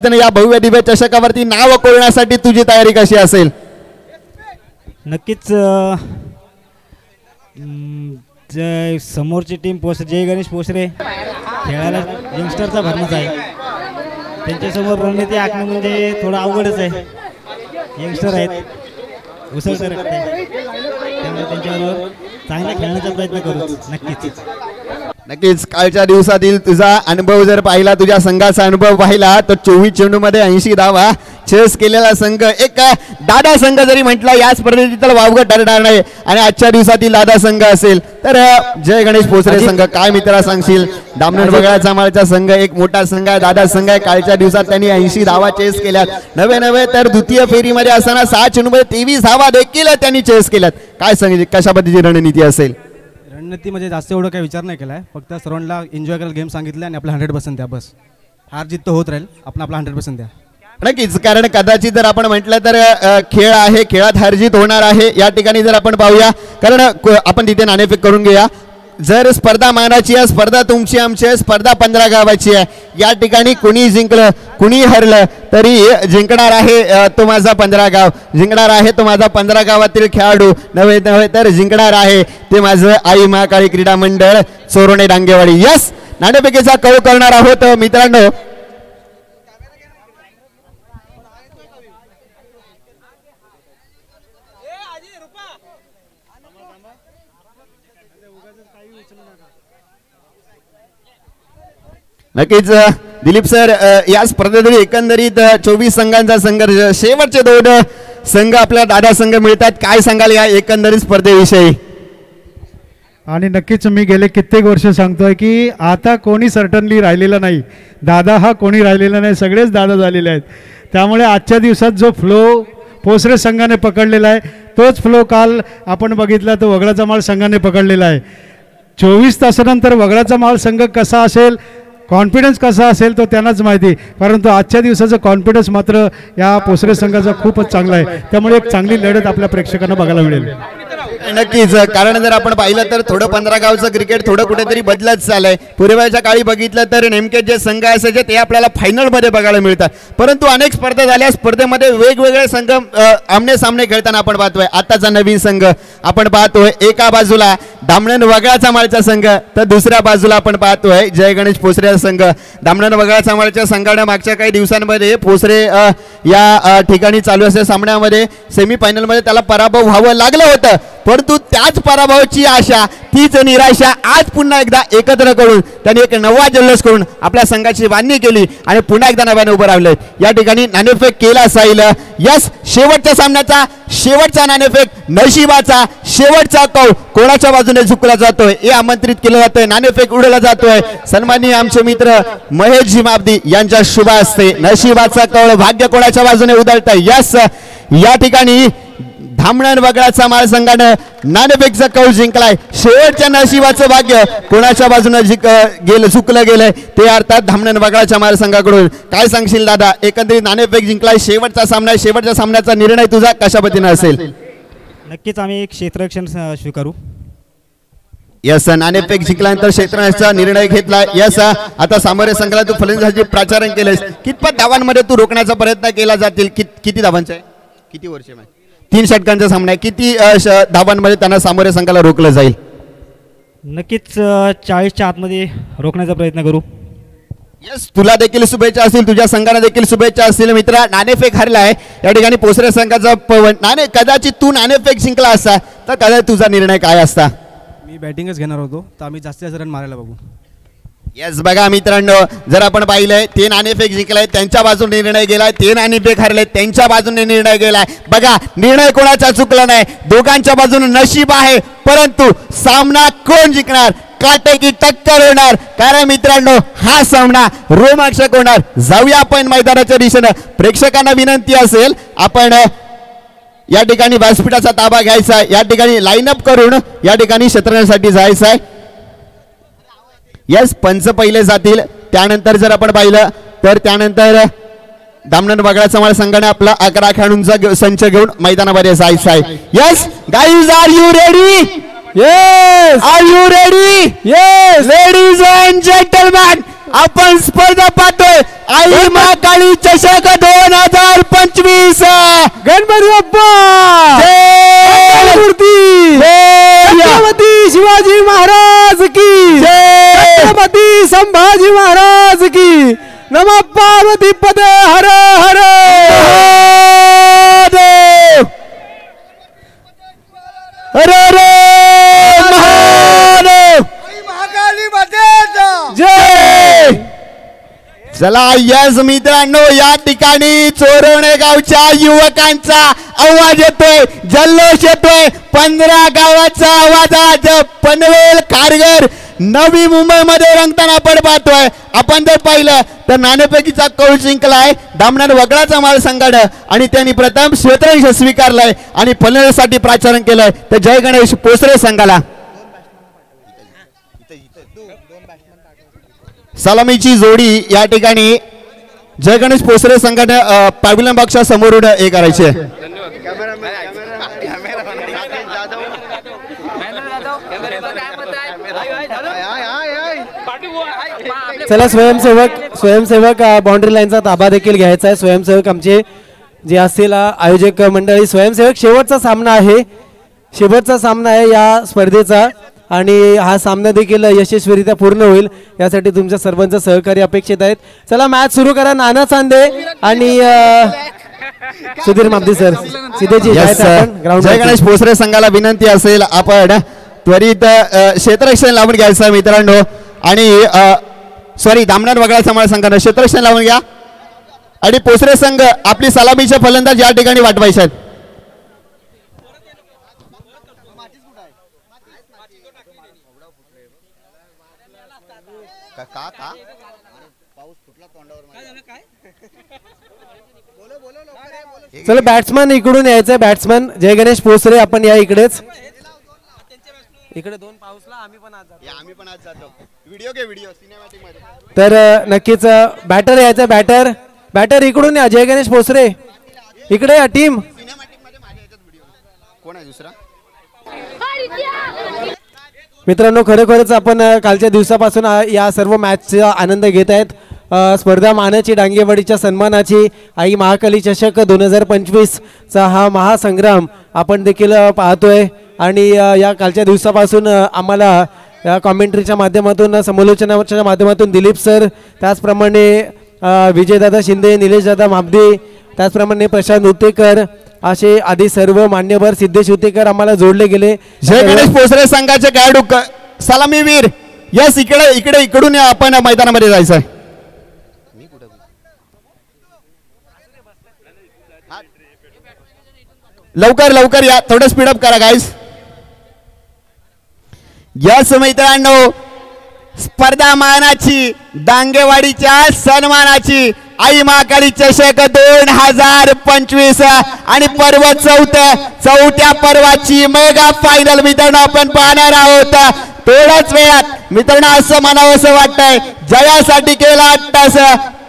या भव्य दिव्य चषकावरती नाव कोरण्यासाठी तुझी तयारी कशी असेल? नक्कीच समोरची टीम जय गणेश पोसरे खेळायला यंगस्टरचा भरमाच आहे. त्यांच्यासमोर रणनीती आखणं म्हणजे थोडं अवघडच आहे. यंगस्टर आहेत उसळसर त्यामुळे त्यांच्याबरोबर चांगला खेळण्याचा प्रयत्न करू. नक्कीच कालच्या दिवसातील तुझा अनुभव जर पाहिला, तुझ्या संघाचा अनुभव पाहिला तर 24 चेंडूमध्ये 80 धावा चेस केलेला संघ, एक दादा संघ जरी म्हटला या स्पर्धेत तर वावगं ठरणार नाही. आणि आजच्या दिवसातील दादा संघ असेल तर जय गणेश पोसरे संघ. काय मित्रा सांगशील? दामण वगळा माळचा संघ एक मोठा संघ आहे, दादा संघ आहे. कालच्या दिवसात त्यांनी 80 धावा चेस केल्यात. नवे तर द्वितीय फेरीमध्ये असताना 6 चेंडूमध्ये 23 धावा देखील त्यांनी चेस केल्यात. काय सांगितले, कशा पद्धतीची रणनीती असेल? रणनीती म्हणजे जास्त एवढं काही विचार नाही केला आहे. फक्त सर्वांना एन्जॉय करायला गेम सांगितलं आणि आपला 100% द्या. बस हार जीत तर होत राहील, आपण आपला 100% द्या. नक्कीच, कारण कदाचित जर आपण म्हटलं तर खेळ आहे, खेळात हारजीत होणार आहे. या ठिकाणी जर आपण पाहूया, कारण आपण तिथे नाणेफेक करून घेऊया. जर स्पर्धा मानाची आहे, स्पर्धा तुमची आमची आहे, स्पर्धा 15 गावाची आहे. या ठिकाणी कुणी जिंकलं कुणी हरलं तरी जिंकणार आहे तो माझा 15 गाव, जिंकणार आहे तो माझा 15 गावातील खेळाडू. नव्हे तर जिंकणार आहे ते माझं आई महाकाळी क्रीडा मंडळ चोरोणे डांगेवाडी. यस, नाणेफेकीचा कौल करणार आहोत मित्रांनो. नक्कीच दिलीप सर, या स्पर्धेतील एकंदरीत 24 संघांचा संघर्ष, शेवटचे 2 संघ आपल्या दादा संघ मिळतात. काय सांगाल या एकंदरीत स्पर्धेविषयी? आणि नक्कीच मी गेले कित्येक वर्ष सांगतोय की आता कोणी सर्टनली राहिलेला नाही. दादा हा कोणी राहिलेला नाही, सगळेच दादा झालेले आहेत. त्यामुळे आजच्या दिवसात जो फ्लो पोसरे संघाने पकडलेला आहे तोच फ्लो काल आपण बघितला तो वगळाचा माळ संघाने पकडलेला आहे. 24 तासानंतर वगळाचा माळ संघ कसा असेल, कॉन्फिडन्स कसा असेल तो त्यांनाच माहिती. परंतु आजच्या दिवसाचा कॉन्फिडन्स मात्र या पोसरे संघाचा खूपच चांगला आहे. त्यामुळे एक चांगली लढत आपल्या प्रेक्षकांना बघायला मिळेल. नक्कीच, कारण जर आपण पाहिलं तर थोडं 15 गावचं क्रिकेट थोडं कुठेतरी बदलत चाललंय. पूर्वीच्या काळी बघितलं तर नेमके जे संघ असायचे ते आपल्याला फायनलमध्ये बघायला मिळतात. परंतु अनेक स्पर्धा झाल्या, स्पर्धेमध्ये वेगवेगळे संघ आमने सामने खेळताना आपण पाहतोय. आताचा नवीन संघ आपण पाहतोय, एका बाजूला दामण वगळाचा माळचा संघ तर दुसऱ्या बाजूला आपण पाहतोय जय गणेश पोसरे संघ. दामण वगळाचा माळच्या संघाने मागच्या काही दिवसांमध्ये पोसरे या ठिकाणी चालू असलेल्या सामन्यामध्ये सेमीफायनलमध्ये त्याला पराभव व्हावं लागलं होतं. परंतु त्याच पराभवाची आशा, तीच निराशा आज पुन्हा एकदा एकत्र करून त्यांनी एक नवा जल्लोष करून आपल्या संघाची बांधणी केली आणि पुन्हा एकदा नव्याने उभं राहिलं. या ठिकाणी नाणेफेक केला जाईल. यस, शेवटच्या सामन्याचा शेवटचा नाणेफेक, नशिबाचा शेवटचा कौल कोणाच्या बाजूने झुकला जातोय हे आमंत्रित केलं जातोय. नाणेफेक उडवला जातोय. सन्माननीय आमचे मित्र महेशजी माबदी यांच्या शुभ हस्ते नशिबाचा कौल भाग्य कोणाच्या बाजूने उधळतंय. यस, या ठिकाणी धामण वगळाचा माळ संघानं नाणेफेकचा कौल जिंकलाय. शेवटच्या नशिबाचं भाग्य कोणाच्या बाजूने झुकलं गेलंय ते अर्थात धामण वगळाच्या माळ संघाकडून. काय सांगशील दादा, एकंदरीत नाणेफेक जिंकलाय, शेवटचा सामना, शेवटच्या सामन्याचा निर्णय तुझा कशा पद्धतीने असेल? नक्कीच आम्ही एक क्षेत्ररक्षण स्वीकारू. यस, नाणेफेक जिंकल्यानंतर क्षेत्ररक्षणाचा निर्णय घेतला. यस, आता सामोरे संघाला तू फलंदाजी प्राचारण केलेस. कितपत धावांमध्ये तू रोखण्याचा प्रयत्न केला जातील? किती धावांचा आहे, किती वर्ष? 3 षटकांचा सामना आहे. किती धावांमध्ये त्यांना सामोरे संघाला रोखलं जाईल? नक्कीच 40च्या आतमध्ये रोखण्याचा प्रयत्न करू. यस, तुला देखील शुभेच्छा असतील, तुझ्या संघाला देखील शुभेच्छा असतील. मित्रा, नाणेफेक हरला आहे या ठिकाणी पोसरे संघाचा पवन. कदाचित तू नाणेफेक जिंकला असता तर कदाचित तुझा निर्णय काय असता? मी बॅटिंगच घेणार होतो तर आम्ही जास्तीत जास्त रन मारायला बघू. यस, बघा मित्रांनो, जर आपण पाहिलंय ते नाणेफेक जिंकलाय त्यांच्या बाजूने निर्णय गेलाय, ते नाणेफेक हरले त्यांच्या बाजूने निर्णय गेलाय. बघा, निर्णय कोणाचा चुकला नाही, दोघांच्या बाजूने नशीब आहे. परंतु सामना कोण जिंकणार, काटेकी टक्कर होणार. कारण मित्रांनो हा सामना रोमांचक होणार. जाऊया आपण मैदानाच्या दिशेनं. प्रेक्षकांना विनंती असेल, आपण या ठिकाणी व्यासपीठाचा ताबा घ्यायचा आहे, या ठिकाणी लाईनअप करून या ठिकाणी क्षेत्ररक्षणासाठी जायचं आहे. यस, पंच पहिले जातील. त्यानंतर जर आपण पाहिलं तर त्यानंतर दामण वगळाचा माळ संघाने आपला 11 खेळाडूंचा संच घेऊन मैदानामध्ये जायचं आहे. Yes guys, are you ready? Yes. Are you ready? Yes. Ladies and gentlemen, आपण स्पर्धा पाहतोय आई महाकाली चषक 2025. गणपती बाप्पा मूर्ती छत्रपती शिवाजी महाराज की छत्रपती संभाजी महाराज की नमः पार्वती पदे हर हर महादेव. हर हर महादेव. जय. चला यस मित्रांनो, या ठिकाणी चोरवणे गावच्या युवकांचा आवाज येतोय, जल्लोष येतोय. 15 गावाचा आवाज आज पनवेल खारघर नवी मुंबईमध्ये रंगताना आपण पाहतोय. आपण जर पाहिलं तर नाणेफेकीचा कौल जिंकलाय दामणार वगळाचा माल संघानं आणि त्यांनी प्रथम क्षेत्ररक्षण स्वीकारलाय आणि पनवेलसाठी प्राचारण केलंय. तर जय गणेश पोसरे संघाला सलामीची जोडी या ठिकाणी जय गणेश पोसरे संघाने पॅव्हिलियन बॉक्सच्या समोरून हे करायचे. चला स्वयंसेवक बाउंड्री लाईनचा ताबा देखील घ्यायचा आहे. स्वयंसेवक आमचे जे असतील आयोजक मंडळी, स्वयंसेवक शेवटचा सामना आहे या स्पर्धेचा आणि हा सामना देखील यशस्वीरित्या पूर्ण होईल यासाठी तुमच्या सर्वांचं सहकार्य अपेक्षित आहेत. चला मॅच सुरू करा. नाना चांदे आणि सुधीर मापदी सर सिद्धेजी जय गणेश पोसरे संघाला विनंती असेल आपण त्वरित क्षेत्ररक्षण लावून घ्यायचं मित्रांनो आणि सॉरी दामणार वगळा समाज संघानं क्षेत्ररक्षण लावून घ्या आणि पोसरे संघ आपली सलामीचे फलंदाज या ठिकाणी वाटवायचे आहेत. चला बॅट्समन इकडून यायचंय. बॅट्समन जय गणेश पोसरे आपण या इकडेच. इकडे 2 पाऊसला आम्ही पण आज जातो. व्हिडिओ सिनेमॅटिक मध्ये. तर नक्कीच बॅटर यायचं. बॅटर इकडून या. जय गणेश पोसरे इकडे या. टीम कोण आहे दुसरा? मित्रांनो खरोखरच आपण कालच्या दिवसापासून या सर्व मॅचचा आनंद घेत आहेत. स्पर्धा मानाची डांगेवाडीच्या सन्मानाची आई महाकाली चषक 2025 चा हा महासंग्राम आपण देखील पाहतोय आणि या कालच्या दिवसापासून आम्हाला या कॉमेंट्रीच्या माध्यमातून समालोचनाच्या माध्यमातून दिलीप सर, त्याचप्रमाणे विजयदादा शिंदे, निलेशदादा माबदे, त्याचप्रमाणे प्रशांत उत्तेकर असे आधी सर्व मान्यवर सिद्धेश उत्तेकर आम्हाला जोडले गेले. जय गणेश पोसरे संघाचे खेळाडू सलामीवीर यस इकडे इकडून आपण मैदानामध्ये जायचं आहे. लवकर या. थोडं स्पीडअप करा गाईज. यस मित्रांनो, स्पर्धा मानाची डांगेवाडीच्या सन्मानाची आई महाकाली चषक 2025 आणि पर्व चौथ्या पर्वाची मेगा फायनल मित्रांनो आपण पाहणार आहोत. थोड्याच वेळात मित्रांनो असं म्हणावं असं वाटतंय, जयासाठी केला अट्टास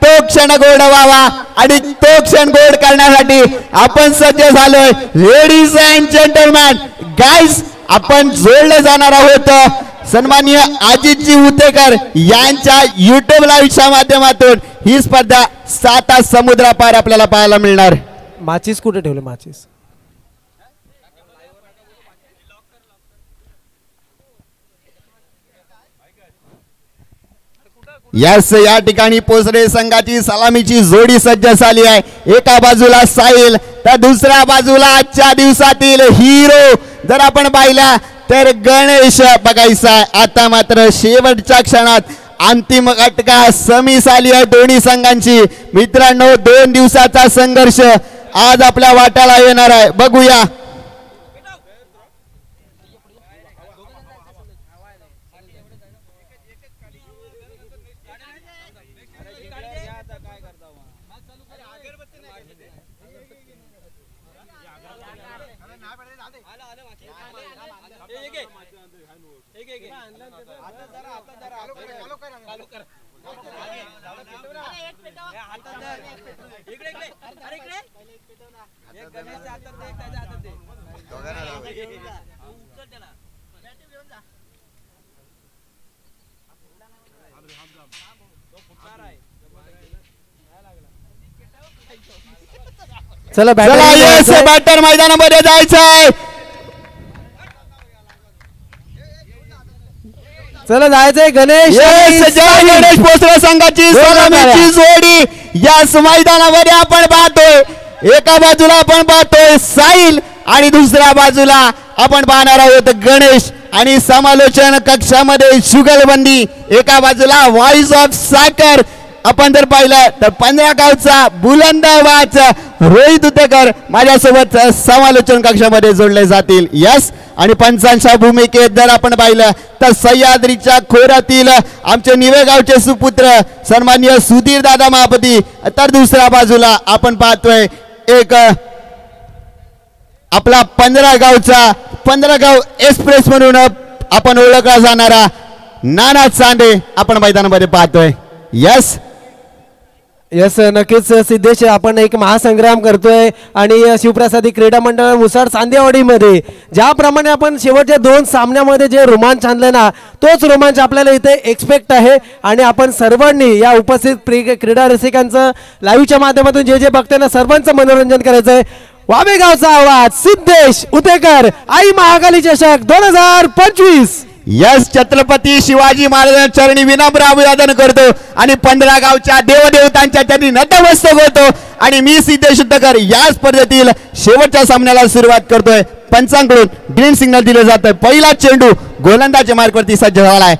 तो क्षण गोड व्हावा आणि तो क्षण गोड करण्यासाठी आपण सज्ज झालोय. लेडीज अँड जेंटलमॅन गाईज, आपण जोडले जाणार आहोत सन्माननीय अजितजी उतेकर यांच्या युट्यूब लाईव्हच्या माध्यमातून. ही स्पर्धा 7 समुद्रापार आपल्याला पाहायला मिळणार. माचीस कुठे ठेवले? माचीस यस, या ठिकाणी पोसरे संघाची सलामीची जोडी सज्ज झाली आहे. एका बाजूला साहिल तर दुसऱ्या बाजूला आजच्या दिवसातील हिरो जर आपण पाहिला तर गणेश बघायचा. आता मात्र शेवटच्या क्षणात अंतिम अटका समीस आली आहे दोन्ही संघांची. मित्रांनो 2 दिवसाचा संघर्ष आज आपल्या वाट्याला येणार आहे. बघूया चला बॅटर मैदानामध्ये जायचंय. चला जायचंय गणेश. जय गणेश भोसले संघाची सलामीची जोडी याच मैदानामध्ये आपण पाहतोय. एका बाजूला आपण पाहतोय साहिल आणि दुसऱ्या बाजूला आपण पाहणार आहोत गणेश. आणि समालोचन कक्षामध्ये जुगलबंदी. एका बाजूला व्हॉइस ऑफ साखर आपण जर पाहिलं तर 15 गावचा बुलंद आवाज रोहित उतेकर माझ्यासोबत समालोचन कक्षामध्ये जोडले जातील. यस. आणि पंचांच्या भूमिकेत जर आपण पाहिलं तर सह्याद्रीच्या खोऱ्यातील आमचे निवे गावचे सुपुत्र सन्माननीय सुधीर दादा महापती. तर दुसऱ्या बाजूला आपण पाहतोय एक आपला 15 गाव एक्सप्रेस म्हणून आपण ओळखला जाणारा नाना चांदे आपण मैदानामध्ये पाहतोय. यस यस नक्कीच सिद्धेश. आपण एक महासंग्राम करतोय आणि शिवप्रसादी क्रीडा मंडळ मुसाड चांदेवाडीमध्ये ज्याप्रमाणे आपण शेवटच्या 2 सामन्यामध्ये जे रोमांच आणले ना तोच रोमांच आपल्याला इथे एक्सपेक्ट आहे. आणि आपण सर्वांनी या उपस्थित क्रीडा रसिकांचं लाईव्हच्या माध्यमातून जे जे बघते ना सर्वांचं मनोरंजन करायचं आहे. वामेगावचा आवाज सिद्धेश उतेकर आई महाकाली चषक 2025. यस. छत्रपती शिवाजी महाराजांच्या चरणी विनम्र अभिवादन करतो आणि 15 गावच्या देवदेवतांच्या चरणी नतमस्तक होतो. आणि मी सिद्धेश उतेकर या स्पर्धेतील शेवटच्या सामन्याला सुरुवात करतोय. पंचांकडून ग्रीन सिग्नल दिले जातंय. पहिला चेंडू गोलंदाजी मार्कवरती सज्ज झालाय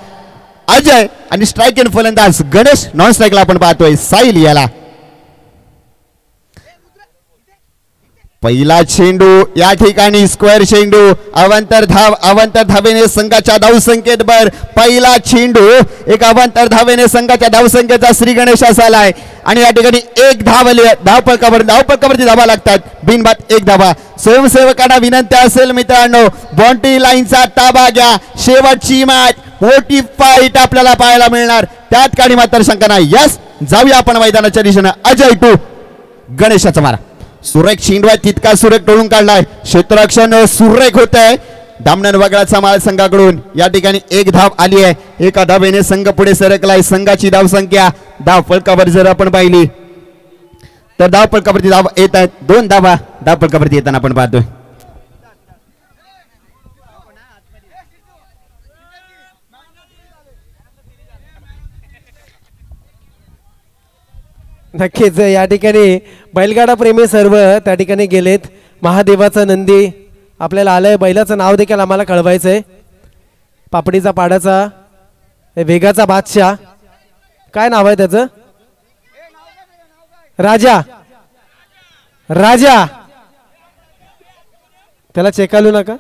अजय आणि स्ट्राईक इन फलंदाज गणेश. नॉन स्ट्राईकला आपण पाहतोय साहिल याला. पहिला चेंडू या ठिकाणी स्क्वेअर चेंडू. अवंतर धावेने संघाच्या धावसंख्येत भर. पहिला चेंडू एक अवंतर धावेने संघाच्या धावसंख्येचा श्री गणेश असालाय. आणि या ठिकाणी 1 धावपळकावरती धावा लागतात. बिनबाद 1 धावा. स्वयंसेवकांना विनंती असेल मित्रांनो बाउंड्री लाईनचा ताबा घ्या. शेवटची मॅच मोठी फाईट आपल्याला पाहायला मिळणार त्यात काही मात्र शंका नाही. यस. जाऊया आपण मैदानाच्या दिशेनं. अजय 2 गणेशाचा मारा. सुरेख चेंडू आहे तितका सुरेख टोळून काढलाय. क्षेत्ररक्षण सुरेख होत आहे. दामनन वगळाचा माळ संघाकडून या ठिकाणी 1 धाव आली आहे. एका धावेने संघ पुढे सरकलाय. संघाची धावसंख्या धाव फलकावर जर आपण पाहिली तर धाव फलकावरती धाव येत आहेत. 2 धावा धाव फलकावरती येताना आपण पाहतोय. नक्कीच या ठिकाणी बैलगाडा प्रेमी सर्व त्या ठिकाणी गेलेत. महादेवाचा नंदी आपल्याला आलंय. बैलाचं नाव देखील आम्हाला कळवायचंय. पापडीचा पाडाचा वेगाचा बादशाह काय नाव आहे त्याचं? राजा. त्याला चेकालू नका.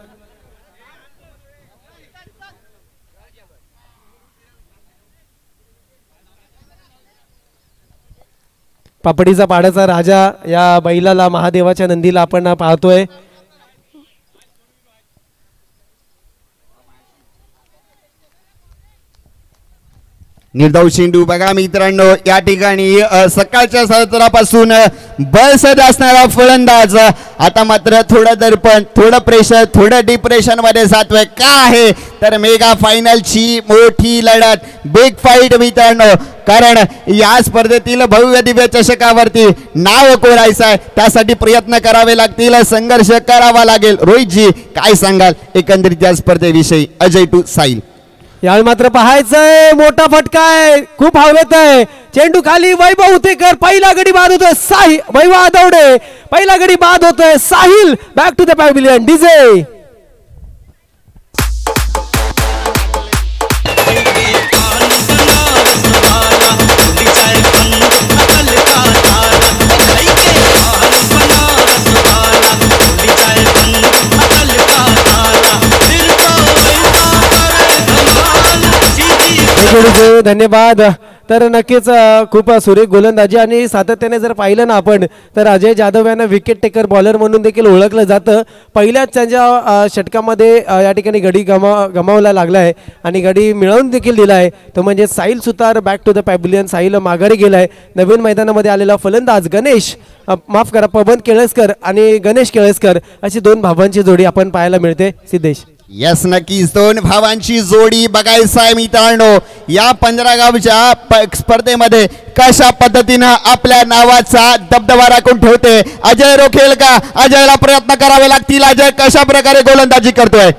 पापडीचा पाड्याचा राजा या बैलाला महादेवाच्या नंदीला आपण पाहतोय. निर्धाव चेंडू बघा मित्रांनो या ठिकाणी सकाळच्या सत्रापासून बळसट असणारा फलंदाज आता मात्र थोडं दर्पण थोडं प्रेशर थोडं डिप्रेशन मध्ये जातोय. का आहे तर मेगा फायनलची मोठी लढत बिग फाईट मित्रांनो. कारण या स्पर्धेतील भव्य दिव्य चषकावरती नाव कोरायचं आहे त्यासाठी प्रयत्न करावे लागतील संघर्ष करावा लागेल. रोहितजी काय सांगाल एकंदरीत या स्पर्धेविषयी? अजय 2 साहिल. यावेळी मात्र पाहायचंय मोठा फटका आहे खूप हवेत आहे. चेंडू खाली वैभव उतेकर पहिला गडी बाद होतोय. साहिल वैभव आदवडे पहिला गडी बाद होतोय. Sahil back to the pavilion. DJ धन्यवाद. तर नक्कीच खूप सुरेख गोलंदाजी आणि सातत्याने जर पाहिलं ना आपण तर अजय जाधव यांना विकेट टेकर बॉलर म्हणून देखील ओळखलं जातं. पहिल्याच त्यांच्या षटकामध्ये या ठिकाणी गडी गमावला लागला आहे आणि गडी मिळवून देखील दिला आहे. तो म्हणजे Sahil Sutar back to the pavilion. Sahil माघारी गेलाय. नवीन मैदानामध्ये आलेला फलंदाज गणेश पवन केळसकर आणि गणेश केळसकर अशी 2 भावांची जोडी आपण पाहायला मिळते. सिद्धेश यस नक्कीच दोन भावांची जोडी बघायचं आहे मित्रांनो. या 15 गावच्या स्पर्धेमध्ये कशा पद्धतीनं आपल्या नावाचा दबदबा राखून ठेवते अजय रोखेल का? अजयला प्रयत्न करावे लागतील. अजय कशा प्रकारे गोलंदाजी करतोय?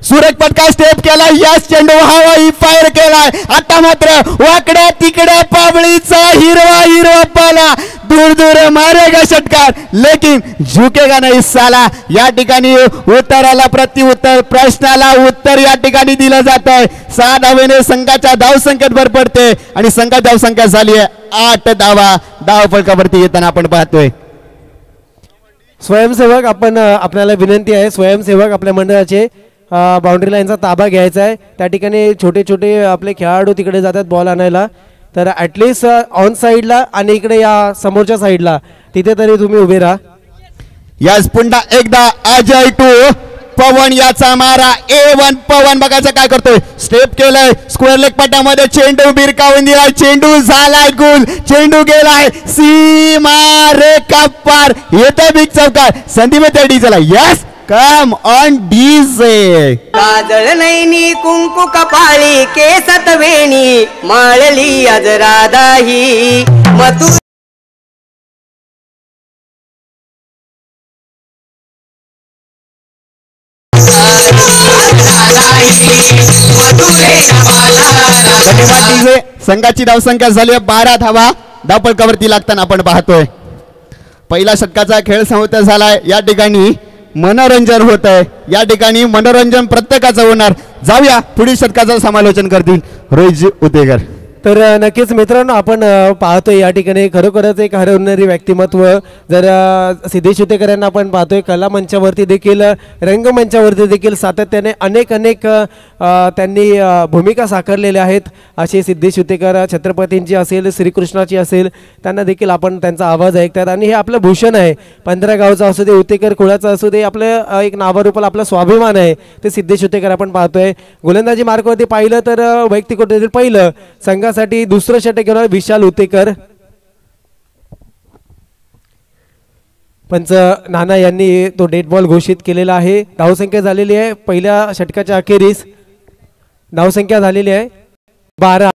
सुरेख फटका स्टेप केला. यस चेंडू हवाई फायर केलाय. आता मात्र वाकड्या तिकड्या पाबळीचा हिरवा पाला दूर दूर मारेगा षटकार लेकिन झुकेगा नाही साला. या ठिकाणी उत्तराला प्रत्युत्तर प्रश्नाला उत्तर या ठिकाणी दिलं जात आहे. 6 धावेने संघाच्या धावसंख्येत भर पडते आणि संघाची धावसंख्या झाली आहे 8 धावा. धाव फलकावरती येताना आपण पाहतोय. स्वयंसेवक आपण आपल्याला विनंती आहे स्वयंसेवक आपल्या मंडळाचे बाउंड्री लाईनचा ताबा घ्यायचा आहे. त्या ठिकाणी छोटे छोटे आपले खेळाडू तिकडे जातात बॉल आणायला. तर ॲटलिस्ट ऑन साईडला आणि इकडे या समोरच्या साईडला तिथे तरी तुम्ही उभे राहा. यास पुन्हा एकदा अजय टू पवन याचा मारा. A1 पवन बघायचं काय करतोय. स्टेप केलंय स्क्वेअर लेग पट्ट्यामध्ये चेंडू बिरकावून दिलाय. चेंडू झालाय गुल. चेंडू गेलाय सीमा रेखा पार. येतोय बिग चौकार. संदीप तेडी चला. Yes come on DJ. काजळ नैनी कुंकू कपाळी केसत वेणी माळली आज राधाही मथु संघाची धावसंख्या झाली 12 धावा. धावपळकावरती लागताना आपण पाहतोय पहिला षटकाचा खेळ समाप्त झालाय. या ठिकाणी मनोरंजन होत आहे. या ठिकाणी मनोरंजन प्रत्येकाचं होणार. जाऊया पुढील षटकाचं समालोचन करतील रोहितजी उतेकर. तर नक्कीच मित्रांनो आपण पाहतोय या ठिकाणी खरोखरच एक हरवणारी व्यक्तिमत्व. जर सिद्धेश उतेकर यांना आपण पाहतोय कला मंचावरती देखील रंगमंचावरती देखील सातत्याने अनेक त्यांनी भूमिका साकारलेल्या आहेत. असे सिद्धेश उतेकर छत्रपतींची असेल श्रीकृष्णाची असेल त्यांना देखील आपण त्यांचा आवाज ऐकतात. आणि हे आपलं भूषण आहे. 15 गावचा असू दे उतेकर कुळाचा असू दे आपलं एक नावारूपाल आपला स्वाभिमान आहे ते सिद्धेश उतेकर आपण पाहतोय. गोलंदाजी मार्गावरती पाहिलं तर वैयक्तिक पहिलं संघासाठी दुसरं षटक घेणार विशाल उतेकर. पंच नाना यांनी तो डेड बॉल घोषित केलेला आहे. धावसंख्या झालेली आहे पहिल्या षटकाच्या अखेरीस धावसंख्या झालेली आहे 12.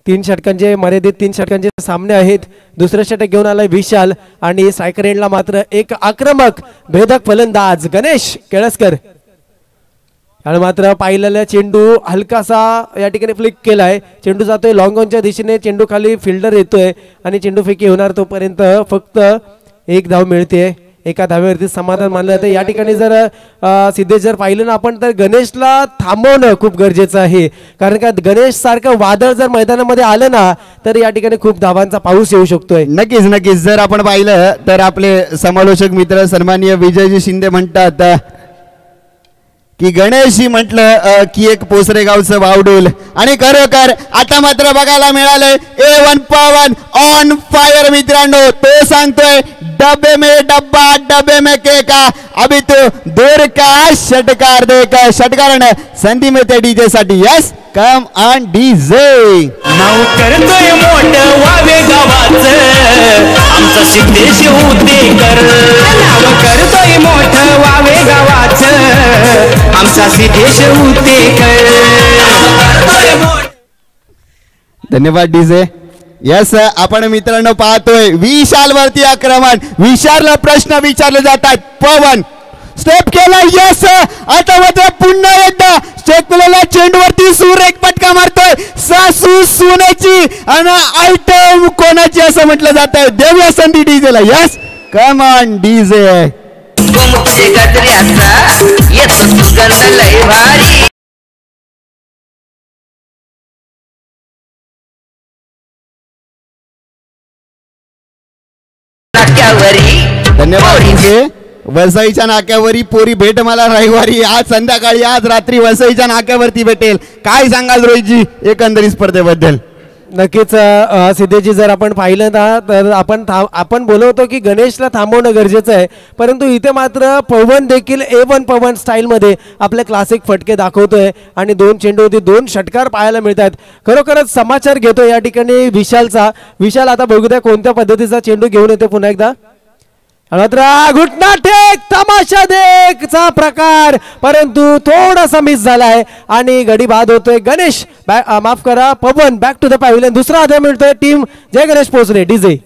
3 षटकांचे मर्यादित 3 षटकांचे सामने आहेत. दुसरं षटक घेऊन आलाय विशाल आणि स्ट्रायकर एंडला मात्र एक आक्रमक भेदक फलंदाज गणेश केळसकर. आणि मात्र पाहिलेला चेंडू हलकासा या ठिकाणी फ्लिक केलाय. चेंडू जातोय लॉंग ऑनच्या दिशेने. चेंडू खाली फिल्डर येतोय आणि चेंडू फेकी होणार तोपर्यंत फक्त 1 धाव मिळते. एका धावेवरती समाधान मानलं जातं. या ठिकाणी जर सिद्धेश जर पाहिलं ना आपण तर गणेशला थांबवणं खूप गरजेचं आहे. कारण का गणेश सारखं वादळ जर मैदानामध्ये आलं ना तर या ठिकाणी खूप धावांचा पाऊस येऊ शकतोय. नक्कीच जर आपण पाहिलं तर आपले समालोचक मित्र सन्माननीय विजयजी शिंदे म्हणतात की गणेशजी म्हटलं की एक पोसरे गावचं वावडूल. आणि खरोखर आता मात्र बघायला मिळालंय A1 पवन ऑन फायर मित्रांनो. तो सांगतोय डब्बे में डब्बा डब्बे में केका अभी तो दूर का षटकार देख. षटकारानं संधी मिळते डीजे साठी. Yes come on DJ. नाव करतोय मोठं वावे गावाचं आमचा सिद्धेश उतेकर. नाव करतोय मोठं वावे गावाचं आमचा सिद्धेश उतेकर. धन्यवाद डीजे. यस आपण मित्रांनो पाहतोय विशाल वरती आक्रमण. विशालला प्रश्न विचारले जातात. पवन स्टेप केला. यस आता मात्र पुन्हा एकदा शेकलेल्या चेंडूवरती सुरेख पटका मारतोय. सासू सुनेची आणि आयटम कोणाची असं म्हटलं जात आहे. देऊया संधी डीजेला. Yes come on DJ. तुमचे गजऱ्याचा येतो सुगंध लय भारी. धन्यवाद डीजे. वसईच्या नाक्यावरी पोरी भेट मला रविवारी आज संध्याकाळी आज रात्री वसईच्या नाक्यावरती भेटेल. काय सांगाल रोहितजी एकंदरीत स्पर्धेबद्दल? नक्कीच सिद्धेजी जर आपण पाहिलं ना तर आपण बोलवतो की गणेशला थांबवणं गरजेचं आहे. परंतु इथे मात्र पवन देखील A1 पवन स्टाईलमध्ये आपले क्लासिक फटके दाखवतोय आणि 2 चेंडूवरती 2 षटकार पाहायला मिळतात. खरोखरच समाचार घेतो या ठिकाणी विशालचा. विशाल आता बघू द्या कोणत्या पद्धतीचा चेंडू घेऊन येतो पुन्हा एकदा. मात्र घुटना टेक तमाशा देखचा प्रकार, परंतु थोडासा मिस झालाय आणि गडी बाद होतोय. गणेश माफ करा, पवन बॅक टू द पॅव्हिलियन. दुसरा आधार मिळतोय टीम जय गणेश पोचले डीजे.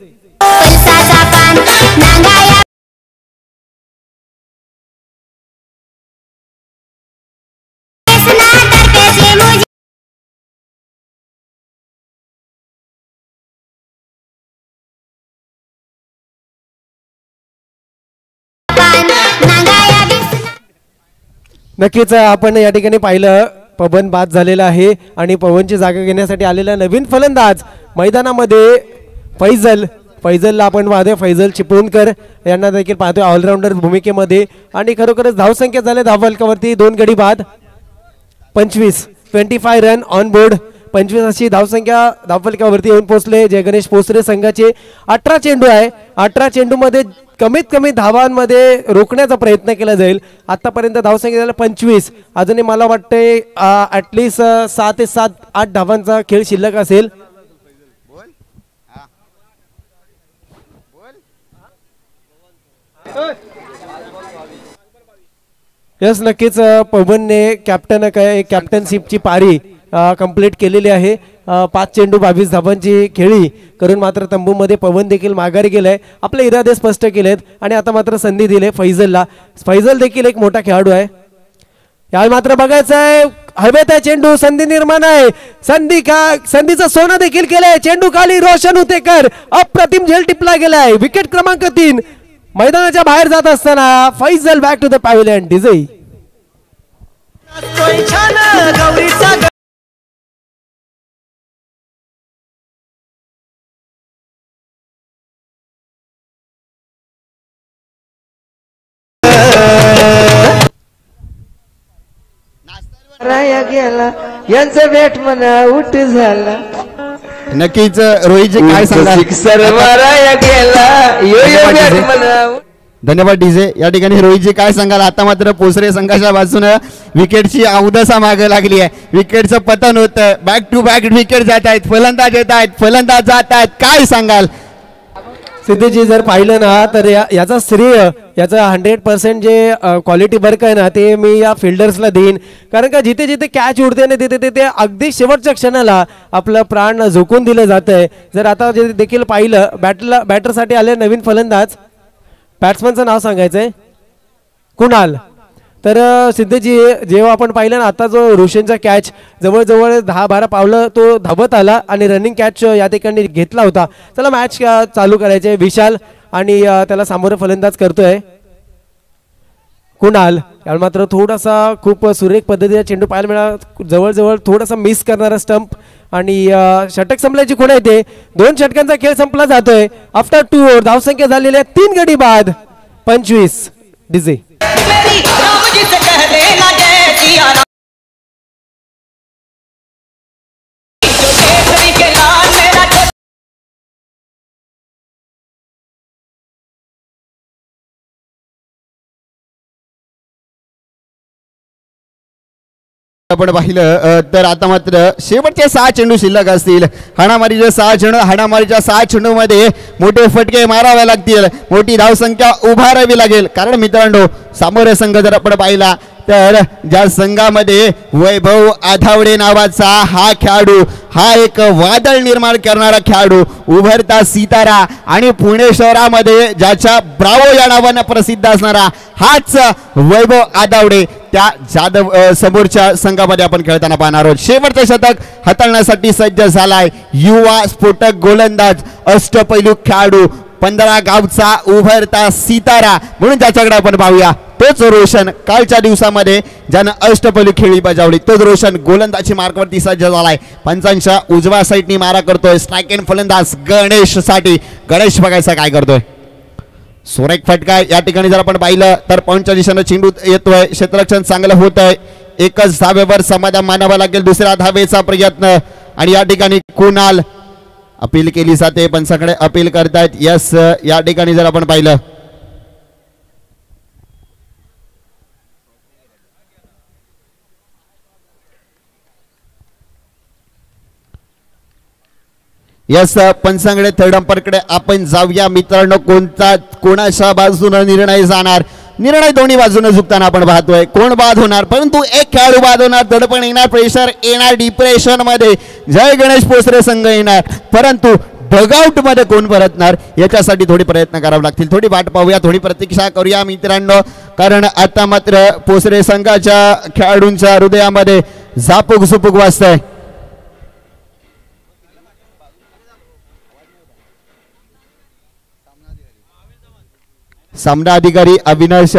नक्कीच आपण या ठिकाणी पाहिलं पवन बाद झालेला आहे आणि पवनची जागा घेण्यासाठी आलेला नवीन फलंदाज मैदानामध्ये फैजलला आपण पाहतोय. फैजल चिपळूणकर यांना देखील पाहतोय ऑलराऊंडर भूमिकेमध्ये आणि खरोखरच धावसंख्या झाले धावफलकावरती 2 गडी बाद. 25 रन ऑन बोर्ड. 25 अशी धावसंख्या धावफलकावरती येऊन पोहोचले जय गणेश पोसरे संघाचे. 18 चेंडू आहे. 18 चेंडूमध्ये कमीत कमी धावांमध्ये रोखण्याचा प्रयत्न केला जाईल. आतापर्यंत धावसंख्या झाला 25. अजूनही मला वाटतंय ॲटलिस्ट 6 ते 7-8 धावांचा खेळ शिल्लक असेल. यस नक्कीच पवनने कॅप्टनशिपची पारी कंप्लीट केलेली आहे. 5 चेंडू 22 धावांची खेळी करून मात्र तंबूमध्ये पवन देखील माघारी गेलाय. आपले इरादे स्पष्ट केलेत आणि आता मात्र संधी दिले फैजलला. फैजल देखील एक मोठा खेळाडू आहे. यावेळी मात्र बघायचं आहे हवेत आहे चेंडू, संधी निर्माण आहे. संधीचं सोनं देखील केलंय. चेंडू खाली रोशन उतेकर अप्रतिम झेल टिपला गेलाय. विकेट क्रमांक 3 मैदानाच्या बाहेर जात असताना Faizal back to the pavilion DJ. गेला यांचं बॅट म्हणा उठ झाला. नक्कीच रोहितजी काय सांगा. धन्यवाद डीजे. या ठिकाणी रोहितजी काय सांगाल. आता मात्र पोसरे संघाच्या बाजूने विकेटची अवदसा मागे लागली आहे. विकेटचं पतन होतं. बॅक टू बॅक विकेट जात आहेत. फलंदाज येत आहेत, फलंदाज जात आहेत. काय सांगाल सिद्धीजी. जर पाहिलं ना तर याचा श्रेय याचा 100% जे क्वालिटी वर्क आहे ना ते मी या फिल्डर्सला देईन. कारण का जिथे जिथे कॅच उडते ना तिथे तिथे अगदी शेवटच्या क्षणाला आपलं प्राण झोकून दिलं जात आहे. जर आता देखील पाहिलं बॅटरसाठी आले नवीन फलंदाज. बॅट्समनचं नाव सांगायचंय कुणाल. तर सिद्धजी जेव्हा आपण पाहिलं ना आता जो रोशनचा कॅच जवळजवळ 10-12 पावलं तो धावत आला आणि रनिंग कॅच या ठिकाणी घेतला होता. चला मॅच चालू करायचे. विशाल आणि त्याला सामोरं फलंदाज करतोय कुणाल. यावेळी मात्र थोडासा खूप सुरेख पद्धतीने चेंडू पाहायला मिळाला. जवळजवळ थोडासा मिस करणारा स्टंप आणि षटक संपल्याची खुणा येते. 2 षटकांचा खेळ संपला जातोय. आफ्टर 2 ओव्हर धावसंख्या झालेली आहे 3 गडी बाद. 25 डीजे. आपण पाहिलं तर आता मात्र शेवटचे 6 चेंडू शिल्लक असतील. हाणामारीचे 6 चेंडू. हाणामारीच्या 6 चेंडूमध्ये मोठे फटके मारावे लागतील. मोठी धावसंख्या उभारावी लागेल. कारण मित्रांनो सामोरे संघ जर आपण पाहिला तर ज्या संघामध्ये वैभव आधावडे नावाचा हा खेळाडू हा एक वादळ निर्माण करणारा खेळाडू, उभरता सितारा आणि पुणे शहरामध्ये ज्याच्या ब्रावो या नावाने प्रसिद्ध असणारा हाच वैभव आधावडे त्या जाधव समोरच्या संघामध्ये आपण खेळताना पाहणार आहोत. शेवटचे शतक हाताळण्यासाठी सज्ज झालाय युवा स्फोटक गोलंदाज अष्टपैलू खेळाडू 15 गावचा उभरता सितारा म्हणून त्याच्याकडे आपण पाहूया. तोच रोशन कालच्या दिवसामध्ये ज्यानं अष्टपैलू खेळी बजावली तोच रोशन गोलंदाजी मार्कवरती सज्ज झालाय. पंचांच्या उजव्या साईडनी मारा करतोय स्ट्राईक एंड फलंदाज गणेश साठी. गणेश बघायचा काय करतोय. सुरेख फटका या ठिकाणी जर आपण पाहिलं तर पॉईंटच्या दिशेनं चेंडू येतोय. क्षेत्ररक्षण चांगलं होत आहे. एकच धावेवर समाधान मानावं लागेल. दुसऱ्या धावेचा प्रयत्न आणि या ठिकाणी कुणाल अपील केली जाते. पंचाकडे अपील करतायत. यस या ठिकाणी जर आपण पाहिलं यस पंचांगडे थर्ड अंपायरकडे आपण जाऊया मित्रांनो. कोणाच्या बाजूने निर्णय जाणार, निर्णय दोन्ही बाजूने झुकताना आपण पाहतोय. कोण बाद होणार, परंतु एक खेळाडू बाद होणार. दडपण येणार, प्रेशर येणार, डिप्रेशन मध्ये जय गणेश पोसरे संघ येणार, परंतु डगआउट मध्ये कोण परतणार याच्यासाठी थोडी प्रयत्न करावे लागतील. थोडी वाट पाहूया, थोडी प्रतीक्षा करूया मित्रांनो, कारण आता मात्र पोसरे संघाच्या खेळाडूंच्या हृदयामध्ये झापूक झुपूक वाजतंय. सामना अधिकारी अविनाश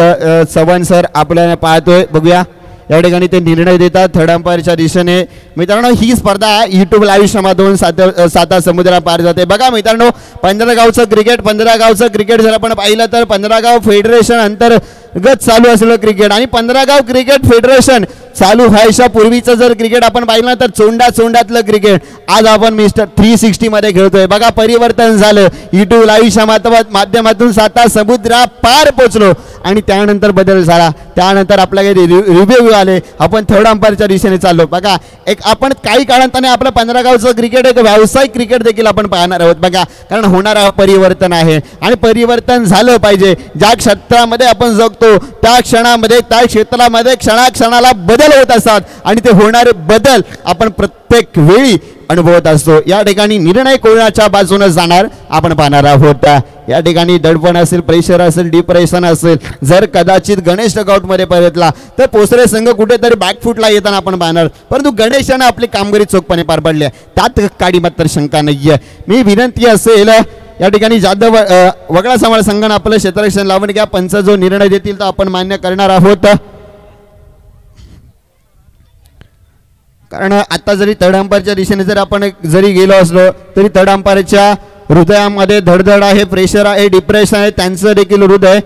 चव्हाण सर आपल्याला पाहतोय, बघूया या ठिकाणी ते निर्णय देतात थर्ड अंपायरच्या दिशेने. मित्रांनो ही स्पर्धा युट्यूब लाईव्ह श्रमाधून साता समुद्रा पार जाते. बघा मित्रांनो 15 गावचं क्रिकेट, 15 गावचं क्रिकेट जर आपण पाहिलं तर 15 गाव फेडरेशन अंतर्गत चालू असलेलं क्रिकेट आणि 15 गाव क्रिकेट फेडरेशन चालू व्हायच्या पूर्वीचं जर क्रिकेट आपण पाहिलं तर चोंडातलं क्रिकेट आज आपण मिस्टर 360 मध्ये खेळतोय. बघा परिवर्तन झालं, युट्यूब लाईव्हच्या माध्यमातून साता समुद्रा पार पोहोचलो आणि त्यानंतर बदल झाला. त्यानंतर आपल्याकडे रिव्ह्यू आले, आपण थर्ड अंपायरच्या दिशेने चाललो. बघा एक आपण काही काळांताने आपलं 15 गावचं क्रिकेट एक व्यावसायिक क्रिकेट देखील आपण पाहणार आहोत. बघा कारण होणारा परिवर्तन आहे आणि परिवर्तन झालं पाहिजे. ज्या क्षेत्रामध्ये आपण जगतो त्या क्षणामध्ये त्या क्षेत्रामध्ये क्षणाक्षणाला बदल होत असतात आणि ते होणारे बदल आपण प्रत्येक वेळी अनुभवत असतो. या ठिकाणी निर्णय कोणाच्या बाजूने जाणार आपण पाहणार आहोत. या ठिकाणी दडपण असेल, प्रेशर असेल, डिप्रेशन असेल, जर कदाचित गणेश डगआउट मध्ये परतला तर पोसरे संघ कुठेतरी बॅकफुटला येताना आपण पाहणार, परंतु गणेशाने आपली कामगिरी चोखपणे पार पाडली आहे, त्यात काडी मात्र शंका नाहीये. मी विनंती असेल या ठिकाणी जाधव वगळा समाज संघाने आपलं क्षेत्ररक्षण लावून घ्या. पंच जो निर्णय देतील तो आपण मान्य करणार आहोत. कारण आता जरी थर्ड अंपायरच्या दिशेने जर आपण जरी गेलो असलो तरी थर्ड अंपायरच्या हृदयामध्ये धडधड आहे, प्रेशर आहे, डिप्रेशन आहे, त्यांचं देखील हृदय.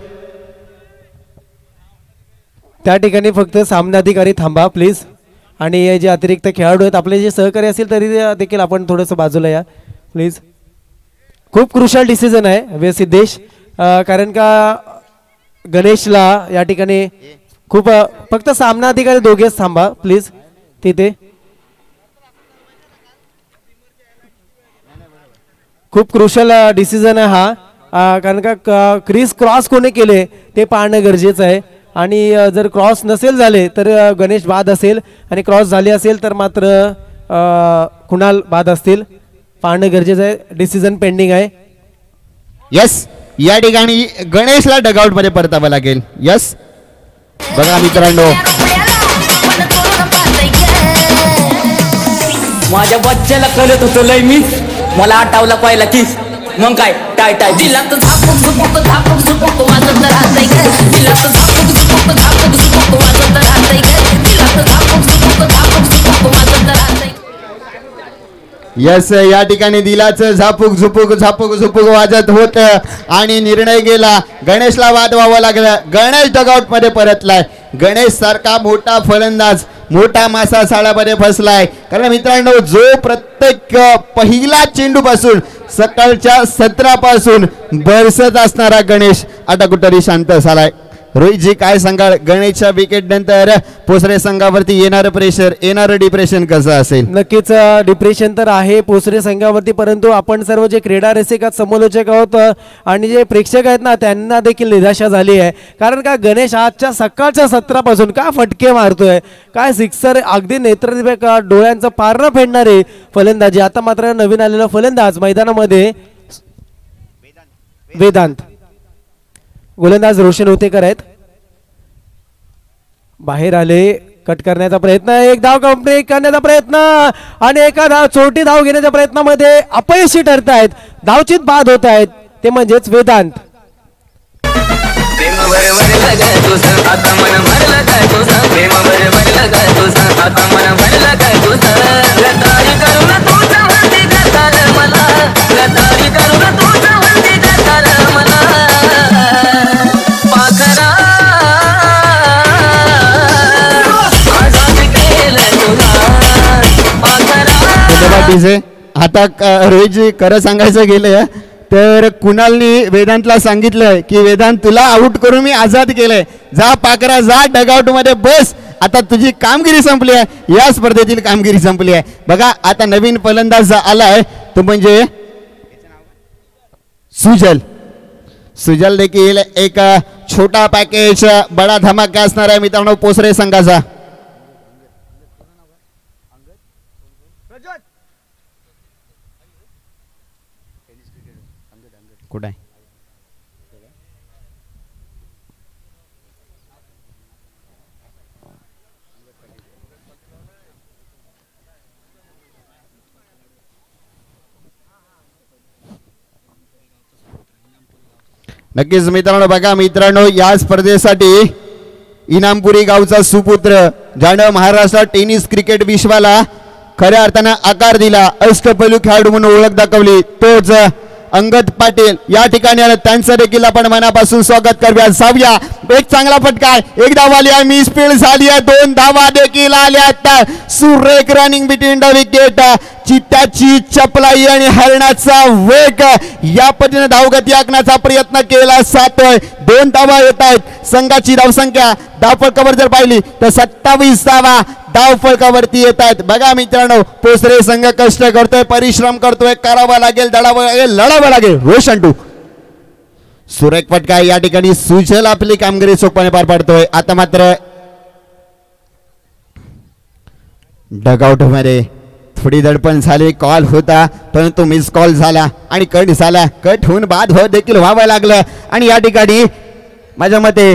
त्या ठिकाणी फक्त सामनाधिकारी थांबा प्लीज, आणि जे अतिरिक्त खेळाडू आहेत आपले जे सहकारी असतील तरी देखील आपण थोडंसं बाजूला या प्लीज. खूप क्रुशल डिसिजन आहे सिद्धेश, कारण का गणेशला या ठिकाणी खूप फक्त सामनाधिकारी दोघेच थांबा प्लीज तिथे. खूप क्रुशल डिसिजन आहे हा, कारण का क्रीज क्रॉस कोणी केले ते पाहणं गरजेचं आहे आणि जर क्रॉस नसेल झाले तर गणेश बाद असेल आणि क्रॉस झाले असेल तर मात्र कुणाल बाद असतील, पाहणं गरजेचं आहे. डिसिजन पेंडिंग आहे. यस या ठिकाणी गणेशला डगआउट मध्ये परतावं लागेल. यस बघा मित्रांनो माझ्या बच्च्याला कळत होतं लय मी, मला आटावला पाहिला की मग काय टाय टाय दिला तर झापूक झुपूक झापूक झुपूक वाजत राहतंय ग, दिला तर झापूक झुपूक झापूक झुपूक वाजत राहतंय ग, दिला तर झापूक झुपूक झापूक झुपूक वाजत राहतंय. यस या ठिकाणी दिलाचं झापूक झुपूक झापूक झुपूक वाजत होत आणि निर्णय गेला. गणेशला वाद व्हावं लागलं. गणेश डगआउट मध्ये परतलाय. गणेश सारखा मोठा फलंदाज मोठा मासा साळ्यामध्ये फसलाय. कारण मित्रांनो जो प्रत्येक पहिला चेंडू पासून सकाळच्या 17 पासून बरसत असणारा गणेश आता कुठेतरी शांत झालाय. रोहितजी काय सांगाल, गणेशच्या विकेट नंतर पोसरे संघावरती येणारं प्रेशर येणारं डिप्रेशन कसं असेल? नक्कीच डिप्रेशन तर आहे पोसरे संघावरती, परंतु आपण सर्व जे क्रीडा रसिक समालोचक आहोत आणि जे प्रेक्षक आहेत ना त्यांना देखील निराशा झाली आहे. कारण का गणेश आजच्या सकाळच्या 17 पासून काय फटके मारतोय, काय सिक्सर, अगदी नेत्र डोळ्यांचं पारणं फेडणारे फलंदाजी. आता मात्र नवीन आलेला फलंदाज मैदानामध्ये वेदांत, गोलंदाज रोशन होतेकर आहेत. बाहेर आले, कट करण्याचा प्रयत्न, एक धाव कंप्लीट करण्याचा प्रयत्न आणि एका धाव छोटी धाव घेण्याच्या प्रयत्नामध्ये अपयशी ठरत आहेत. धावचित बाद होत आहेत ते म्हणजेच वेदांत. आता रोहितजी खरं सांगायचं गेलं तर कुणालनी वेदांतला सांगितलंय की वेदांत तुला आउट करून मी आझाद केलंय, जा पाकरा जा डगआउट मध्ये बस, आता तुझी कामगिरी संपली आहे, या स्पर्धेतील कामगिरी संपली आहे. बघा आता नवीन फलंदाज आलाय तो म्हणजे सुजल. सुजल देखील एक छोटा पॅकेज बडा धमाका असणार आहे मित्रांनो पोसरे संघाचा. कुठे आहे नक्कीच मित्रांनो बघा मित्रांनो या स्पर्धेसाठी इनामपुरी गावचा सुपुत्र ज्यानं महाराष्ट्र टेनिस क्रिकेट विश्वाला खऱ्या अर्थानं आकार दिला अष्टपैलू खेळाडू म्हणून ओळख दाखवली तोच अंगद पाटील या ठिकाणी आले त्यांचं देखील आपण मनापासून स्वागत करूया. जाऊया एक चांगला फटका एक धाव आली आहे मिस फील्ड झाली आहे 2 धावा देखील आल्या सुरेख रनिंग बिटवीन द विकेट चित्त्याची चपलाई आणि हरणाचा वेग या पद्धतीने धावगती आखण्याचा प्रयत्न केला जातोय. 2 धावा येत आहेत संघाची धावसंख्या धावफलकावर जर पाहिली तर 27 धावा धावफलकावरती येत आहेत. बघा मित्रांनो पोसरे संघ कष्ट करतोय परिश्रम करतोय करावा लागेल दडावं लागेल लढावं लागेल. रोशन टू सुरेख फटका या ठिकाणी सुजल आपली कामगिरी चोखपणे पार पाडतोय. आता मात्र डगआउट मध्ये थोडी दडपण झाली कॉल होता परंतु मिस कॉल झाला आणि कट झाला कट होऊन बाद हो देखील व्हावं लागलं आणि या ठिकाणी माझ्या मते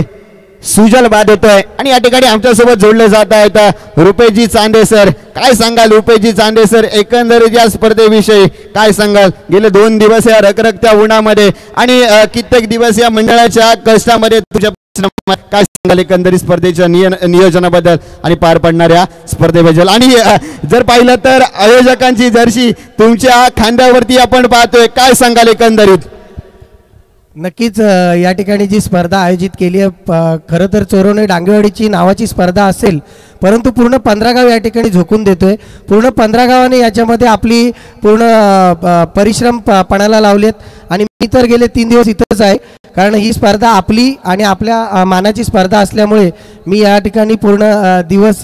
सुजल बाद होतोय आणि या ठिकाणी आमच्यासोबत जोडले जात आहेत रुपेजी चांदे सर. काय सांगाल रुपेजी चांदे सर एकंदरीत या स्पर्धेविषयी काय सांगाल गेले 2 दिवस या रखरखत्या उन्हामध्ये आणि कित्येक दिवस या मंडळाच्या कष्टामध्ये तुझ्या काय सांगाल एकंदरीत स्पर्धेच्या नियोजनाबद्दल आणि पार पडणाऱ्या स्पर्धेबद्दल आणि जर पाहिलं तर आयोजकांची जर्सी तुमच्या खांद्यावरती आपण पाहतोय काय सांगाल एकंदरीत. नक्कीच या ठिकाणी जी स्पर्धा आयोजित केली आहे खरं तर चोरवणे डांगेवाडीची नावाची स्पर्धा असेल परंतु पूर्ण 15 गाव या ठिकाणी झोकून देतोय. पूर्ण 15 गावाने याच्यामध्ये आपली पूर्ण परिश्रम पणाला लावलेत आणि मी तर गेले 3 दिवस इथंच आहे कारण ही स्पर्धा आपली आणि आपल्या मानाची स्पर्धा असल्यामुळे मी या ठिकाणी पूर्ण दिवस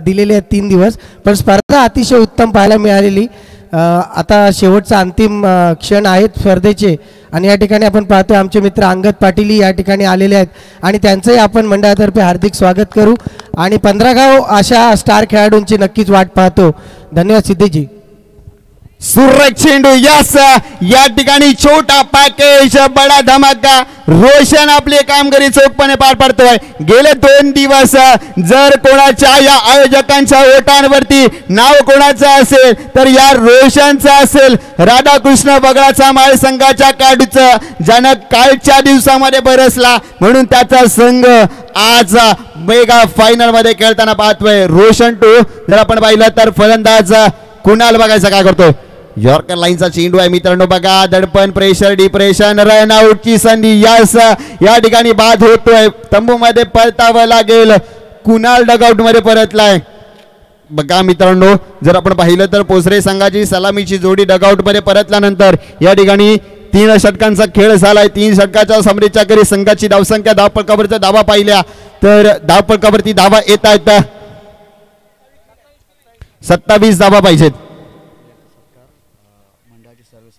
दिलेले आहेत 3 दिवस पण स्पर्धा अतिशय उत्तम पाहायला मिळालेली. आता शेवटचा अंतिम क्षण आहेत स्पर्धेचे आणि या ठिकाणी आपण पाहतोय आमचे मित्र अंगद पाटील या ठिकाणी आलेले आहेत आणि त्यांचंही आपण मंडळातर्फे हार्दिक स्वागत करू आणि 15 गाव अशा स्टार खेळाडूंची नक्कीच वाट पाहतो. धन्यवाद सिद्धीजी. सुरेख चेंडू यस या ठिकाणी छोटा पॅकेज बडा धमाका रोशन आपली कामगिरी चोखपणे पार पाडतोय. गेले 2 दिवस जर कोणाच्या या आयोजकांच्या ओटांवरती नाव कोणाचं असेल तर या रोशनचं असेल. राधाकृष्ण बगळाचा माळ संघाच्या काढूचं ज्यानं कालच्या दिवसामध्ये बरसला म्हणून त्याचा संघ आज मेगा फायनल मध्ये खेळताना पाहतोय. रोशन टू जर आपण पाहिलं तर फलंदाज कुणाल बघायचा काय करतोय यॉर्कर लाईनचा चेंडू आहे मित्रांनो. बघा दडपण प्रेशर डिप्रेशन रन आउटची संधी यस या ठिकाणी बाद होतोय. तंबू मध्ये परतावं लागेल कुणाल डगआउट मध्ये परतलाय. बघा मित्रांनो जर आपण पाहिलं तर पोसरे संघाची सलामीची जोडी डगआउट मध्ये परतल्यानंतर या ठिकाणी 3 षटकांचा खेळ झालाय. 3 षटकाच्या समरीच्या करी संघाची धावसंख्या धावफलकावरचा धावा पाहिल्या तर धावफलकावरती धावा येत आहेत 27 धावा पाहिजेत.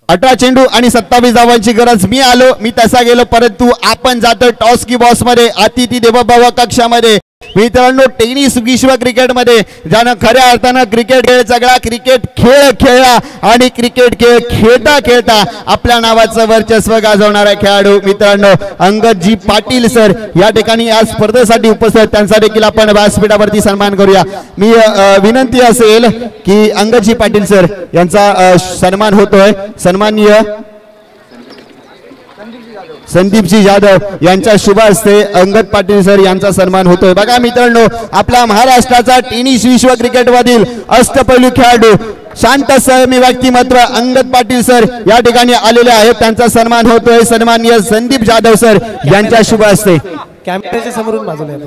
18 चेंडू आणि 27 धावांची गरज. मी तसा गेलो परंतु आपण जातो टॉस की बॉस मध्ये अतिथी देवभाव कक्षामध्ये मित्रांनो. टेनिस विश्व क्रिकेट मध्ये ज्यानं खऱ्या अर्थानं क्रिकेट खेळ सगळा क्रिकेट खेळ खेळला आणि क्रिकेट खेळ खेळता खेळता आपल्या नावाचं वर्चस्व गाजवणारा खेळाडू मित्रांनो अंगदजी पाटील सर या ठिकाणी या स्पर्धेसाठी उपस्थित त्यांचा देखील आपण व्यासपीठावरती सन्मान करूया. मी विनंती असेल की अंगदजी पाटील सर यांचा सन्मान होतोय. सन्माननीय संदीपजी जाधव यांच्या शुभ हस्ते अंगद पाटील सर यांचा सन्मान होतोय. बघा मित्रांनो आपल्या महाराष्ट्राचा टेनिस विश्व क्रिकेट मधील अष्टपैलू खेळाडू शांत संयमी व्यक्तिमत्व अंगद पाटील सर या ठिकाणी आलेले आहेत. त्यांचा सन्मान होतोय सन्माननीय संदीप जाधव सर यांच्या शुभ हस्ते. कॅमेऱ्याच्या समोरून बाजूला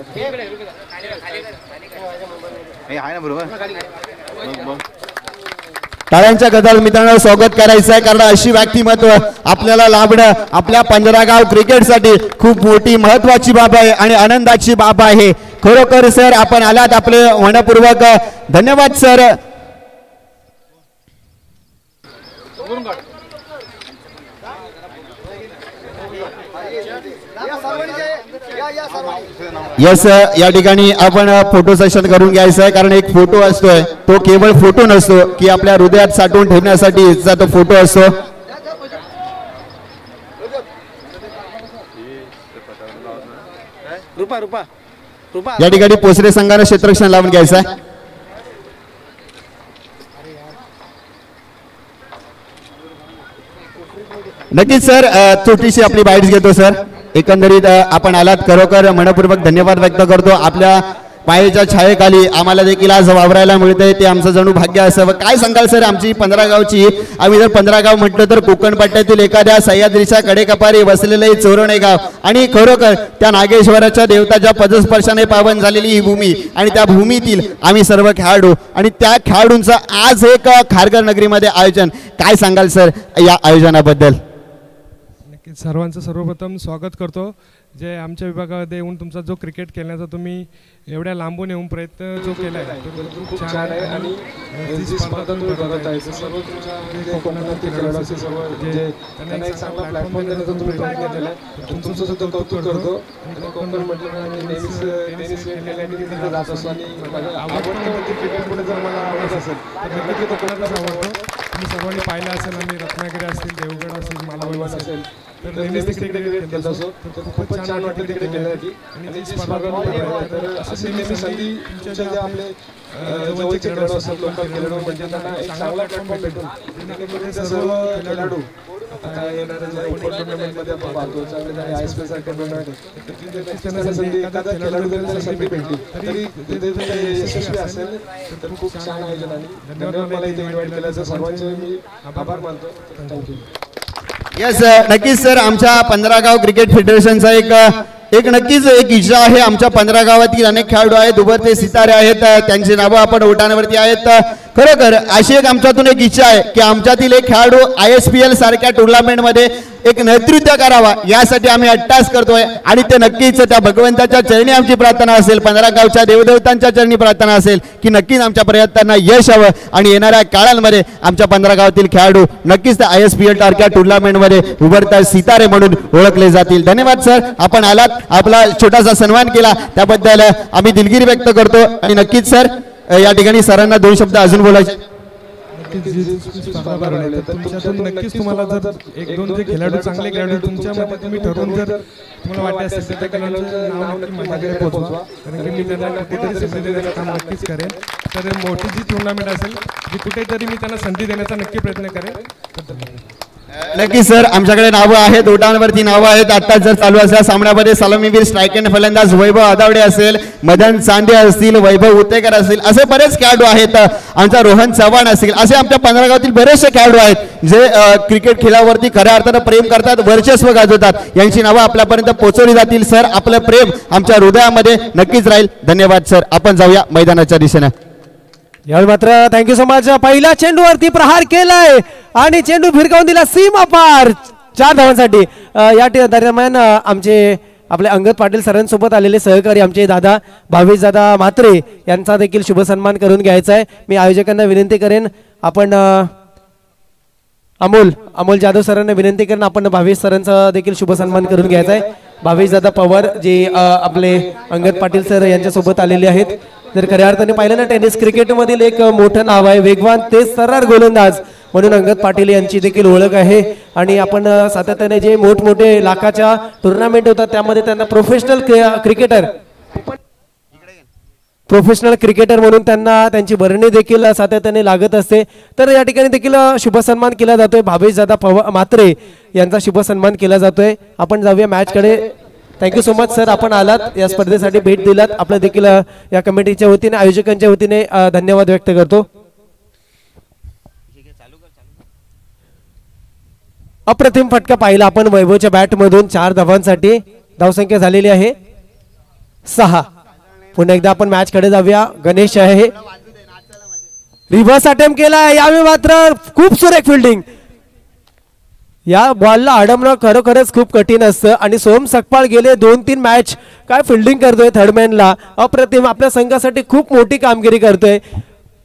टाळ्यांच्या गजरात मित्रांनो स्वागत करायचं आहे कारण अशी व्यक्तिमत्व आपल्याला लाभणं आपल्या 15 गाव क्रिकेटसाठी खूप मोठी महत्वाची बाब आहे आणि आनंदाची बाब आहे. खरोखर सर आपण आलात आपले मनपूर्वक धन्यवाद सर. यस या ठिकाणी आपण फोटो सेशन करून घ्यायचं आहे, कारण एक फोटो असतोय तो केवळ फोटो नसतो की आपल्या हृदयात साठवून ठेवण्यासाठी तो फोटो असतो. या ठिकाणी पोसरे संघाने क्षेत्ररक्षण लावून घ्यायचं आहे. नक्कीच सर, छोटीशी आपली बाईट्स घेतो सर. एकंदरीत आपण आलात, खरोखर मनपूर्वक धन्यवाद व्यक्त करतो. आपल्या पायाच्या छायेखाली आम्हाला देखील आज वावरायला मिळतंय, ते आमचं जणू भाग्य असावं. काय सांगाल सर आमची 15 गावची? आम्ही जर 15 गाव म्हटलं तर कोकण पट्ट्यातील एखाद्या सह्याद्रीच्या कडेकपारी वसलेलं चोरणे गाव, आणि खरोखर त्या नागेश्वराच्या देवताच्या पदस्पर्शाने पावन झालेली ही भूमी, आणि त्या भूमीतील आम्ही सर्व खेळाडू, आणि त्या खेळाडूंचं आज एक खारघर नगरीमध्ये आयोजन. काय सांगाल सर या आयोजनाबद्दल? सर्वांचं सर्वप्रथम स्वागत करतो. जे आमच्या विभागामध्ये येऊन तुमचा जो क्रिकेट खेळण्याचा तुम्ही एवढ्या लांबून येऊन प्रयत्न जो केला आहे तो खूप छान आहे. आणि ती स्पर्धा तुम्ही बघत आहे, सर्व तुमच्या कोकणातील खेळाडू असे सर्व जे त्यांना एक चांगला प्लॅटफॉर्म देण्याचा तुम्ही प्रयत्न केला आहे, तुमचं सुद्धा कौतुक करतो. आणि कोकण म्हटलं की नेहमीच टेनिस खेळलेले आणि तिथे जात असतो, आणि आवडतं क्रिकेटमध्ये जर मला आवडत असेल तर नक्की कोकणातच आवडतं. तुम्ही सर्वांनी पाहिलं असेल, आम्ही रत्नागिरी असतील, देवगड असेल, मालवण असेल, तर नेहमीच ते क्रिकेट खेळत असतो. तर खूपच छान वाटलं तिकडे खेळण्यासाठी. आणि जी स्पर्धा तर अशी नेहमी संधी तुमच्या जे आपले जवळचे खेळाडू असतात, लोकल खेळाडू, म्हणजे त्यांना एक चांगला प्लॅटफॉर्म भेटून सर्व खेळाडू आता येणाऱ्या ज्या ओपन टुर्नामेंटमध्ये आपण पाहतो, ISPL सारख्या टुर्नामेंट, त्यांना संधी एखाद्या खेळाडू त्यांना संधी भेटली तरी ते यशस्वी असेल तर खूप छान आयोजन. आणि धन्यवाद मला इथे इन्व्हाइट केल्याचं सर्वांचे मी आभार मानतो. थँक्यू. यस नक्कीच सर, आमच्या 15 गाव क्रिकेट फेडरेशनचा एक नक्कीच एक इच्छा आहे. आमच्या 15 गावातील अनेक खेळाडू आहेत, उभरते सितारे आहेत, त्यांची नावं आपण ओठांवरती आहेत. खरोखर अशी एक आमच्यातून एक इच्छा आहे की आमच्यातील एक खेळाडू ISPL सारख्या टुर्नामेंटमध्ये एक नेतृत्व करावा, यासाठी आम्ही अट्टास करतोय. आणि ते नक्कीच त्या भगवंताच्या चरणी आमची प्रार्थना असेल, 15 गावच्या देवदेवतांच्या चरणी प्रार्थना असेल की नक्कीच आमच्या प्रयत्नांना यश हवं, आणि येणाऱ्या काळांमध्ये आमच्या 15 गावातील खेळाडू नक्कीच त्या ISPL सारख्या टुर्नामेंटमध्ये उभरता सितारे म्हणून ओळखले जातील. धन्यवाद सर, आपण आलात, आपला छोटासा सन्मान केला त्याबद्दल आम्ही दिलगिरी व्यक्त करतो. आणि नक्कीच सर या ठिकाणी सरांना 2 शब्द अजून बोलायचे. स्पर्धा भरवली तर तुमच्यातून नक्कीच तुम्हाला जर 1-2 जे खेळाडू चांगले खेळाडू तुमच्या मध्ये तुम्ही ठरवून जर तुम्हाला वाटत असेल तर त्या खेळाडूंचं नाव नक्की माझ्याकडे पोहोचवा, कारण की मी त्यांना कुठेतरी संधी देण्याचं काम नक्कीच करेन. तर मोठी जी टुर्नामेंट असेल जी कुठेतरी मी त्यांना संधी देण्याचा नक्की प्रयत्न करेन. नक्की सर, आमच्याकडे नावं आहेत, ओटांवरती नावं आहेत. आता जर चालू असल्या सामन्यामध्ये सलामीवीर स्ट्राईक अँड फलंदाज वैभव आदावडे असेल, मदन चांदे असतील, वैभव उतेकर असतील, असे बरेच खेळाडू आहेत. आमचा रोहन चव्हाण असतील, असे आमच्या 15 गावातील बरेचसे खेळाडू आहेत जे क्रिकेट खेळावरती खऱ्या अर्थानं प्रेम करतात, वर्चस्व गाजवतात. यांची नावं आपल्यापर्यंत पोहोचवली जातील. सर आपलं प्रेम आमच्या हृदयामध्ये नक्कीच राहील. धन्यवाद सर. आपण जाऊया मैदानाच्या दिशेने. यावेळी मात्र थँक्यू सो मच. पहिल्या चेंडूवरती प्रहार केलाय आणि चेंडू फिरकावून दिला सीमा पार 4 धावांसाठी. या दरम्यान आमचे आपले अंगद पाटील सरांसोबत आलेले सहकारी आमचे दादा भावेश दादा म्हात्रे यांचा देखील शुभ सन्मान करून घ्यायचा आहे. मी आयोजकांना विनंती करेन, आपण अमोल जाधव सरांना विनंती करेन आपण भावेश सरांचा देखील शुभ सन्मान करून घ्यायचा आहे. भावेश दादा पवार जे आपले अंगद पाटील सर यांच्यासोबत आलेले आहेत. जर खऱ्या अर्थाने पाहिलं ना, टेनिस क्रिकेटमधील एक मोठं नाव आहे, वेगवान ते सर्रार गोलंदाज म्हणून अंगद पाटील यांची देखील ओळख आहे. आणि आपण सातत्याने जे मोठमोठे लाखाच्या टुर्नामेंट होतात त्यामध्ये त्यांना प्रोफेशनल क्रिकेटर म्हणून त्यांना त्यांची वर्णी देखील सातत्याने लागत असते. तर या ठिकाणी देखील शुभ सन्मान केला जातोय. भावेश दादा म्हात्रे यांचा शुभ सन्मान केला जातोय. आपण जाऊया मॅचकडे. थँक्यू सो मच सर, आपण आलात, या स्पर्धेसाठी भेट दिलात. आपलं देखील या कमिटीच्या वतीने आयोजकांच्या वतीने धन्यवाद व्यक्त करतो. अप्रतिम फटका पाहिला आपण वैभवच्या बॅटमधून 4 धावांसाठी. धावसंख्या झालेली आहे 6. पुन्हा एकदा आपण मॅच कडे जाऊया. गणेश आहे, रिव्हर्स अटेम्प्ट केला. यावेळी मात्र खूप सुरेख फिल्डिंग. या बॉलला अडवणं खरोखरच खूप कठीण असतं आणि सोम सकपाळ गेले 2-3 मॅच काय फिल्डिंग करतोय थर्डमॅनला. अप्रतिम, आपल्या संघासाठी खूप मोठी कामगिरी करतोय.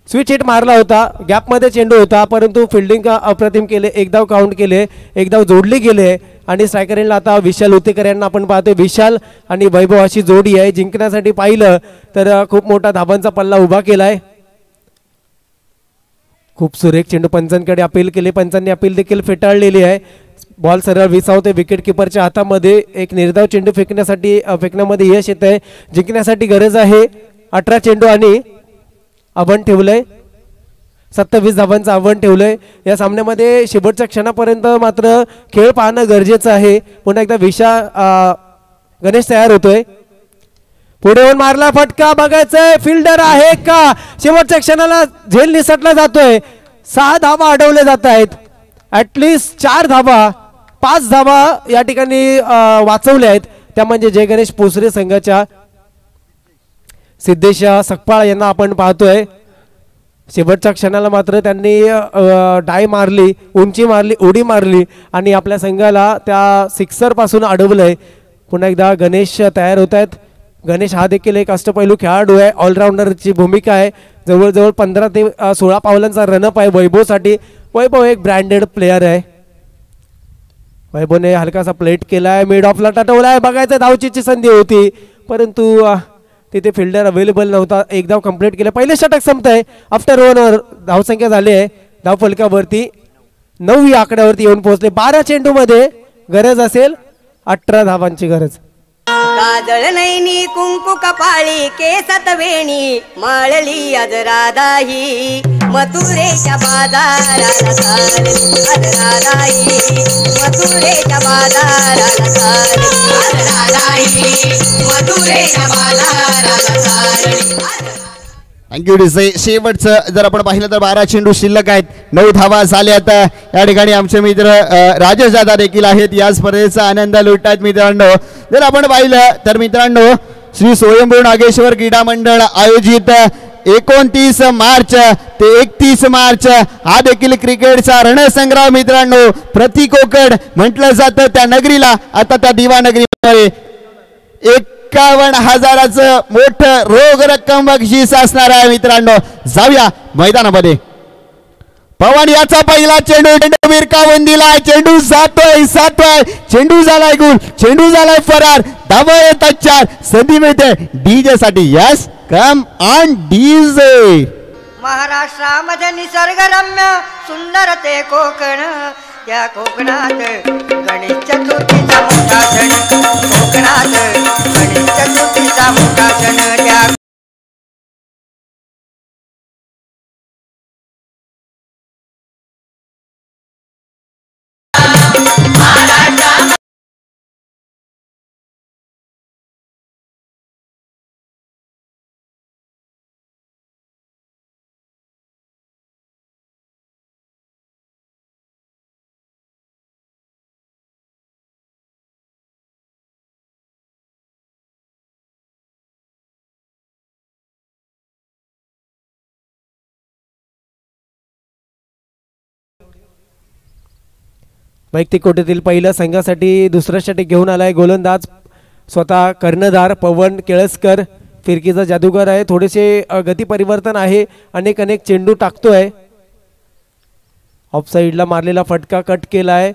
स्विच हिट मारला होता, गॅपमध्ये चेंडू होता, परंतु फिल्डिंग अप्रतिम केले, एक धाव काउंट केले, एक धाव जोडली गेले आणि स्ट्रायकर एंडला आता विशाल उतेकर यांना आपण पाहतोय. विशाल आणि वैभव अशी जोडी आहे. जिंकण्यासाठी पाहिलं तर खूप मोठा धाबांचा पल्ला उभा केलाय. खूप सुरेख चेंडू पंचांकडे अपील केले, पंचांनी अपील देखील फेटाळलेली आहे. बॉल सरळ विसावते विकेट किपरच्या हातामध्ये. एक निर्धाव चेंडू फेकण्यामध्ये यश येत आहे. जिंकण्यासाठी गरज आहे 18 चेंडू आणि आव्हान ठेवलंय 27 धावांचं आव्हान ठेवलंय. या सामन्यामध्ये शेवटच्या क्षणापर्यंत मात्र खेळ पाहणं गरजेचं आहे. पुन्हा एकदा गणेश तयार होतोय. पुढे येऊन मारला फटका, बघायचंय फिल्डर आहे का. शेवटच्या क्षणाला झेल निसटला जातोय. 6 धावा अडवले जात आहेत. ऍटलिस्ट 4 धावा 5 धावा या ठिकाणी वाचवल्या आहेत. त्या म्हणजे जय गणेश पोसरे संघाच्या सिद्धेश सकपाळ यांना आपण पाहतोय. शेवटच्या क्षणाला मात्र त्यांनी डाय मारली, उंची मारली, उडी मारली आणि आपल्या संघाला त्या सिक्सर पासून अडवलंय. पुन्हा एकदा गणेश तयार होत आहेत. गणेश हा देखील एक अष्टपैलू खेळाडू आहे. ऑलराऊंडरची भूमिका आहे. जवळजवळ 15 ते 16 पावलांचा रनअप आहे वैभवसाठी. वैभव एक ब्रँडेड प्लेयर आहे. वैभवने हलकासा प्लेट केलाय, मिड ऑफला टटवलाय, बघायचं धावचीची संधी होती परंतु तिथे फिल्डर अवेलेबल नव्हता. एक धाव कंप्लीट केलं. पहिले षटक संपत आहे. आफ्टर 1 ओव्हर धावसंख्या झाली आहे धाव फलकावरती 9 या आकड्यावरती येऊन पोहोचले. 12 चेंडूमध्ये गरज असेल 18 धावांची गरज. काजळ नैनी कुंकू कपाळी केसात वेणी माळली आज राधाही मथुरेच्या बाजाराला चालली आज राधाही मथुरेच्या बाजाराला चालली आज राधाही मथुरेच्या बाजाराला चालली. थँक्यू डिसे. शेवटचं जर आपण पाहिलं तर 12 चेंडू शिल्लक आहेत. 9 धावा झाल्यात. या ठिकाणी आमचे मित्र राजेश दादा देखील आहेत. या स्पर्धेचा आनंद लुटतात मित्रांनो. जर आपण पाहिलं तर मित्रांनो श्री स्वयंभू नागेश्वर क्रीडा मंडळ आयोजित 29 मार्च ते 31 मार्च हा देखील क्रिकेटचा रणसंग्राम मित्रांनो. प्रति कोकण म्हटलं जातं त्या नगरीला. आता त्या दिवा नगरीमध्ये 51,000चं मोठं रोख रक्कम बक्षीस असणार आहे मित्रांनो. जाऊया मैदानामध्ये. पवन याचा पहिला चेंडू विरकावून चेंडू जातोय चेंडू झालाय गुल, चेंडू झालाय फरार. धावा येतात 4. संधी मिळते डीजे साठी. Yes come on DJ. महाराष्ट्रामध्ये निसर्गरम्य सुंदर ते कोकण. या कोकणात गणेश चतुर्थीचा मोठा सण. कोकणात गणेश चतुर्थीचा मोठा सण. त्या वैयक्तिक कोटीतील पहिल्या संघासाठी दुसरा षटक घेऊन आलाय गोलंदाज स्वतः कर्णधार पवन केळसकर. फिरकीचा जादूगार आहे. थोडेसे गती परिवर्तन आहे. अनेक चेंडू टाकतोय. ऑफ साईडला मारलेला फटका कट केलाय.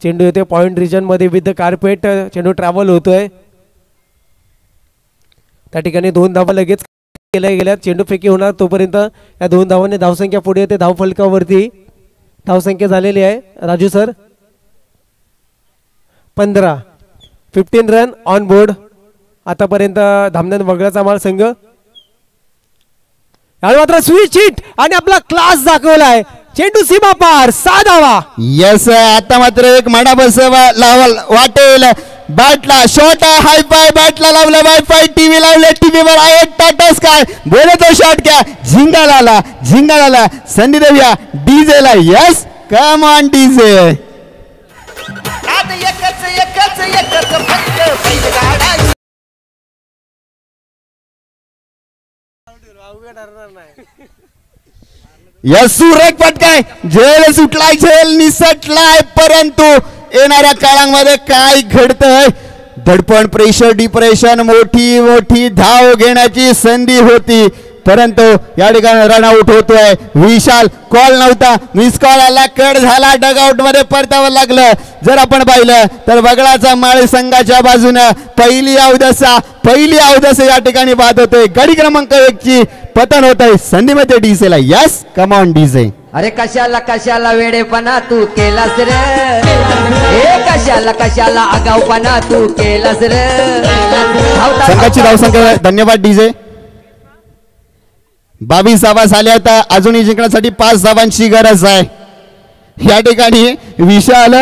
चेंडू येते पॉइंट रिजन मध्ये विथ कार्पेट. चेंडू ट्रॅव्हल होतोय. त्या ठिकाणी 2 धावा लगेच केल्या गेल्या. चेंडू फेकी होणार तोपर्यंत या 2 धावांनी धावसंख्या पुढे येते धाव फलकावरती. धावसंख्या झालेली आहे Raju sir 15 run on board. आतापर्यंत धामण्यात वगळाचा माल संघ. मात्र स्विच हिट आणि आपला क्लास दाखवलाय. चेंडू सीमा पार 6 धावा. यस आता मात्र एक माडा बसवा वाटेल. बॅटला शॉट हायफाय बॅटला लावला वायफाय टीव्ही लावले टीव्हीवर आहे टाटा स्काय. बोलतो शॉट घ्या. झिंगाळाला संधी देऊया डीजेला. Yes come on DJ. Yes सुरेख पटकाय. झेल सुटलाय झेल निसटलाय परंतु येणाऱ्या काळामध्ये काय घडतंय धडपण, प्रेशर, डिप्रेशन, मोठी मोठी धाव घेण्याची संधी होती, परंतु या ठिकाणी रनआउट होतोय विशाल. कॉल नव्हता, मिस कॉल आला, कट झाला, डगआउट मध्ये परतावं लागलं. जर आपण पाहिलं तर वगळाचा माळ संघाच्या बाजूनं पहिली अवदसा या ठिकाणी बाद होते. गाडी क्रमांक 1 ची पतन होत आहे संधीमध्ये डीजेला. Yes, come on DJ. अरे कशाला वेडेपणा तू केलास रे, हे कशाला आगाऊपणा तू केलास रे. संघाची धावसंख्या, धन्यवाद डीजे. 22 धावा झाल्या, आता अजूनही जिंकण्यासाठी 5 धावांची गरज आहे. या ठिकाणी विशाल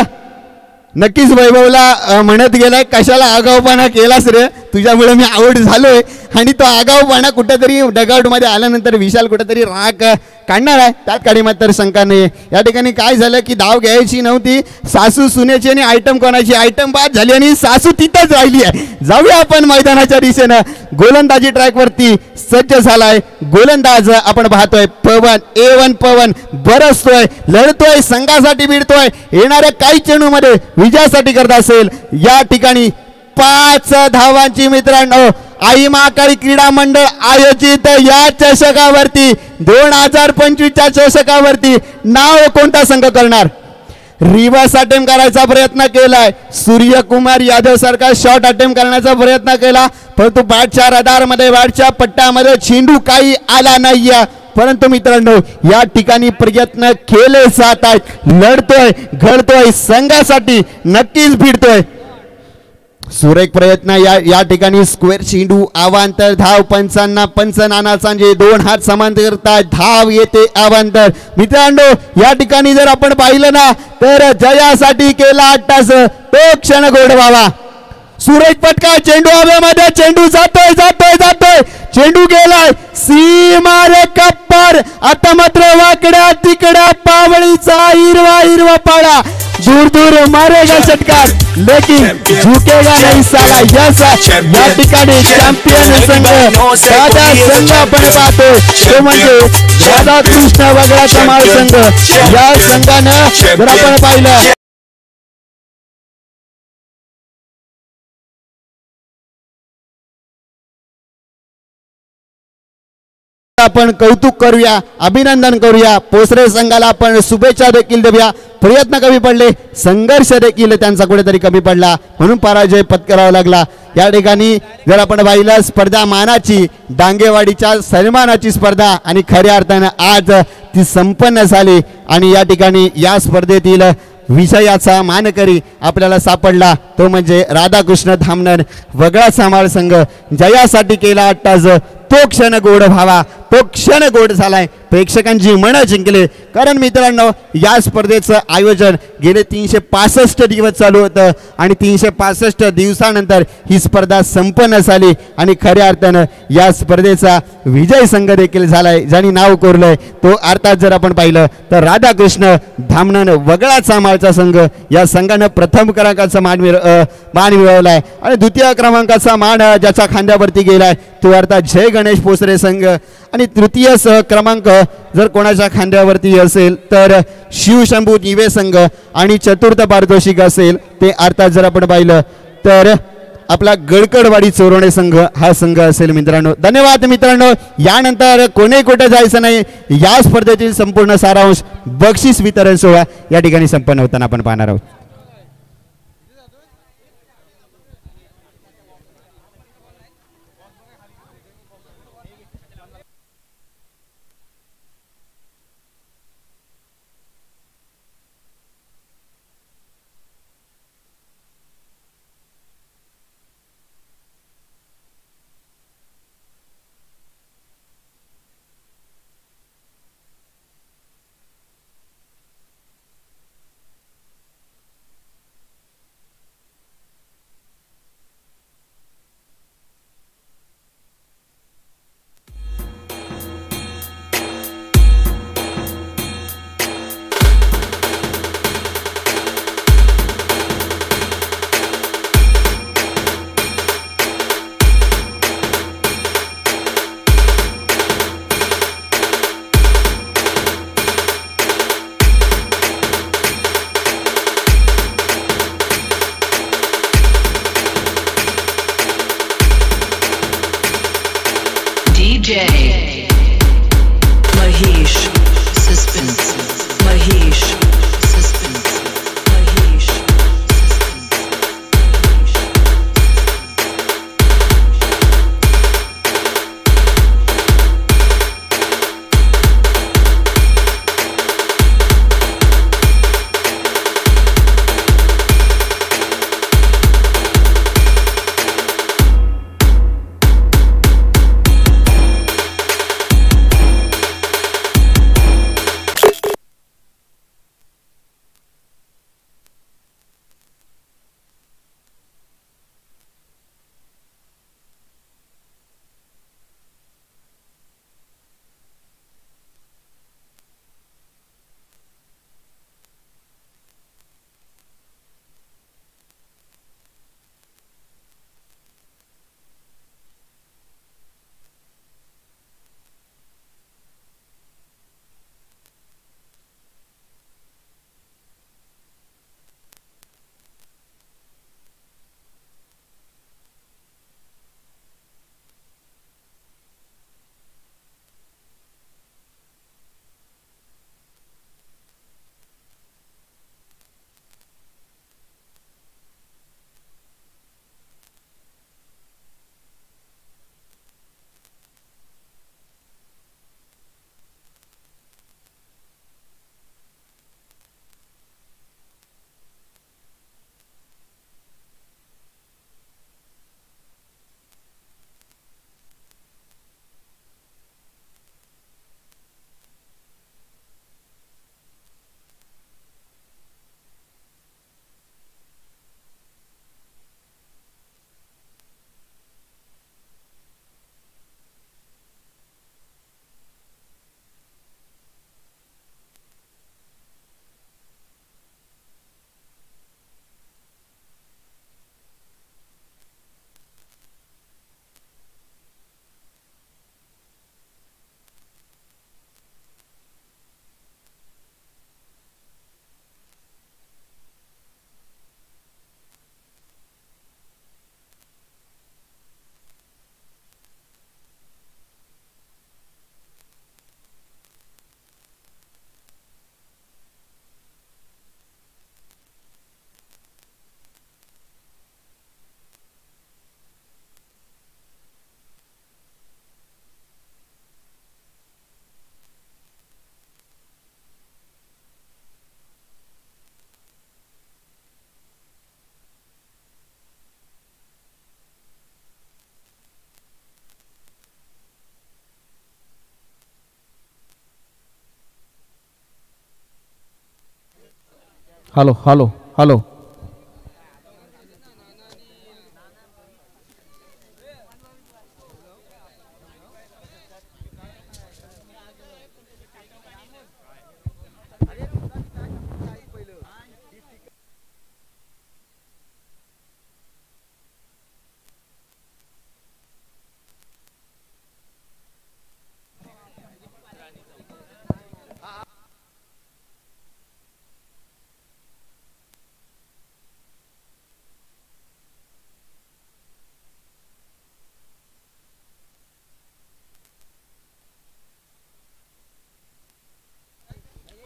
नक्कीच वैभवला म्हणत गेलाय कशाला आगाऊपणा केलास रे, तुझ्यामुळे मी आऊट झालोय. आणि तो आगाऊपणा कुठेतरी डगआउट मध्ये आल्यानंतर विशाल कुठेतरी राग काढणार आहे, त्यात काढी मात्र शंका नाही. या ठिकाणी काय झालं की धाव घ्यायची नव्हती, सासू सुनेची आणि आयटम कोणाची, आयटम बाद झाली आणि सासू तिथंच राहिली आहे. जाऊया आपण मैदानाच्या दिशेनं. गोलंदाजी ट्रॅकवरती सज्ज झालाय गोलंदाज आपण पाहतोय पवन. A1 पवन बरसतोय, लढतोय, संघासाठी भिडतोय, येणाऱ्या काही चेंडूमध्ये विजयासाठी करत असेल. या ठिकाणी 5 धावांची मित्रांनो आई महाकाळी क्रीडा मंडळ आयोजित या चषकावरती 2025च्या चषकावरती नाव कोणता संघ करणार? रिव्हर्स अटेम्प्ट करायचा प्रयत्न केलाय सूर्यकुमार यादव सारखा, शॉर्ट अटेम्प्ट करण्याचा प्रयत्न केला, परंतु बॅटच्या रडारमध्ये, बॅटच्या पट्ट्यामध्ये चेंडू काही आला नाहीये. परंतु मित्रांनो या ठिकाणी प्रयत्न केले जात आहेत, लढतोय, घडतोय, संघासाठी नक्कीच भिडतोय. सुरेख प्रयत्न या ठिकाणी स्क्वेअर चेंडू अवांतर धाव. पंच नाना सांजे 2 हात समांतर करतात, धाव येते अवांतर. मित्रांनो या ठिकाणी जर आपण पाहिलं ना तर जयासाठी केला 8 तास तो क्षण गोडवावा. सुरेख पटका, चेंडू हवेमध्ये, चेंडू जातोय, चेंडू गेलाय सीमा रेखा पार. आता मात्र वाकड्या तिकड्या पावळीचा हिरवा पाडा, दूर मारेगा षटकार लेकिन झुकेगा नहीं साला. या ठिकाणी चॅम्पियन संघ दादा संघ आपण पाहतो तो म्हणजे दादा कृष्ण वगळाचा माळ संघ. या संघानं जर आपण पाहिलं आपण कौतुक करूया, अभिनंदन करूया. पोसरे संघाला आपण शुभेच्छा देखील देऊया. प्रयत्न कमी पडले, संघर्ष देखील त्यांचा कुठेतरी कमी पडला, म्हणून पराजय पत्करावा लागला. या ठिकाणी जर आपण पाहिलं स्पर्धा मानाची, डांगेवाडीच्या सन्मानाची स्पर्धा आणि खऱ्या अर्थानं आज ती संपन्न झाली. आणि या ठिकाणी या स्पर्धेतील विजयाचा मानकरी आपल्याला सापडला तो म्हणजे राधाकृष्ण धामणन वगळा समाळ संघ. जयासाठी केला 8 तास तो क्षण गोड व्हावा, तो क्षण गोड झालाय, प्रेक्षकांची मनं जिंकले. कारण मित्रांनो या स्पर्धेचं आयोजन गेले 365 दिवस चालू होतं आणि 365 दिवसानंतर ही स्पर्धा संपन्न झाली. आणि खऱ्या अर्थानं या स्पर्धेचा विजय संघ देखील झालाय, ज्यांनी नाव कोरलंय तो अर्थात जर आपण पाहिलं तर राधाकृष्ण धामणन वगळा माळचा संघ. या संघानं प्रथम क्रमांकाचा मान मिळवलाय आणि द्वितीय क्रमांकाचा मान ज्याच्या खांद्यावरती गेलाय तो अर्थात जय गणेश पोसरे संघ. आणि तृतीय क्रमांक जर कोणाच्या खांद्यावरती असेल तर शिवशंभू निवे संघ. आणि चतुर्थ पारितोषिक असेल ते अर्थात जर आपण पाहिलं तर आपला गडकडवाडी चोरवणे संघ हा संघ असेल. मित्रांनो धन्यवाद. मित्रांनो यानंतर कोणी कुठे जायचं नाही, या स्पर्धेतील संपूर्ण सारांश बक्षीस वितरण सोहळा या ठिकाणी संपन्न होताना आपण पाहणार आहोत. Hello hello hello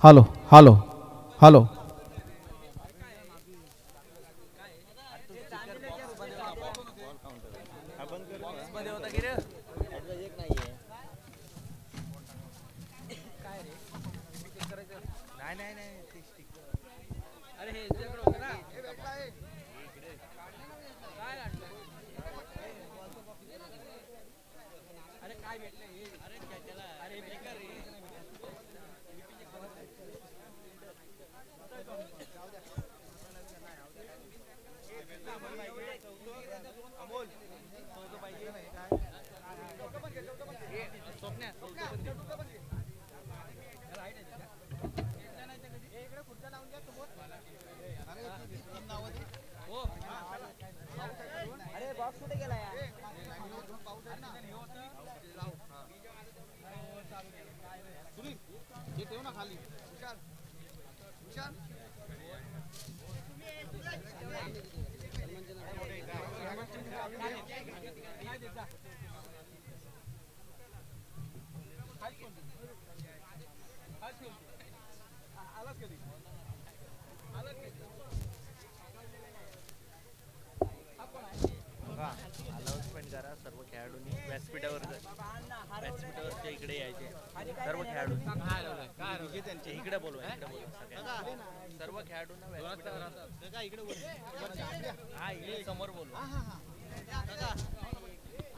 hello hello hello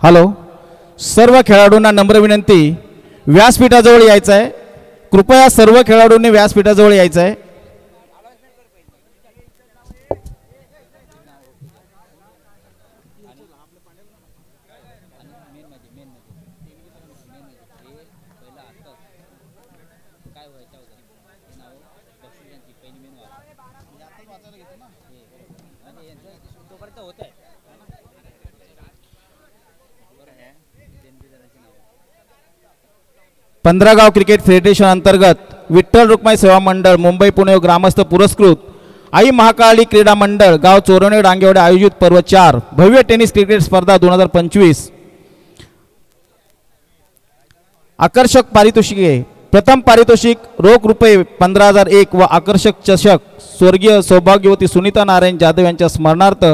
hello सर्व खेळाडूंना नम्र विनंती व्यासपीठाजवळ यायचं आहे कृपया सर्व खेळाडूंनी व्यासपीठाजवळ यायचं आहे पंधरागाव क्रिकेट फेडरेशन अंतर्गत विठ्ठल रुक्माई सेवा मंडळ मुंबई पुणे ग्रामस्थ पुरस्कृत आई महाकाली क्रीडा मंडळ गाव चोरवणे डांगेवाडी आयोजित पर्व 4 भव्य टेनिस क्रिकेट स्पर्धा 2025 आकर्षक पारितोषिके प्रथम पारितोषिक रोख रुपये 15,001 व आकर्षक चषक स्वर्गीय सौभाग्यवती सुनीता नारायण जाधव यांच्या स्मरणार्थ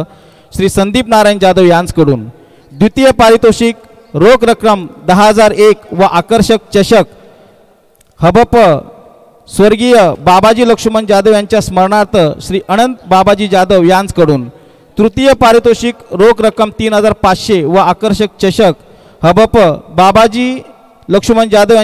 श्री संदीप नारायण जाधव यांच्याकडून द्वितीय पारितोषिक रोख रक्कम 10,001 व आकर्षक चषक हबप स्वर्गीय बाबाजी लक्ष्मण जाधव यांच्या स्मरणार्थ श्री अनंत बाबाजी जाधव यांच्याकडून तृतीय पारितोषिक रोख रक्कम 3,500 व आकर्षक चषक हबप बाबाजी लक्ष्मण जाधव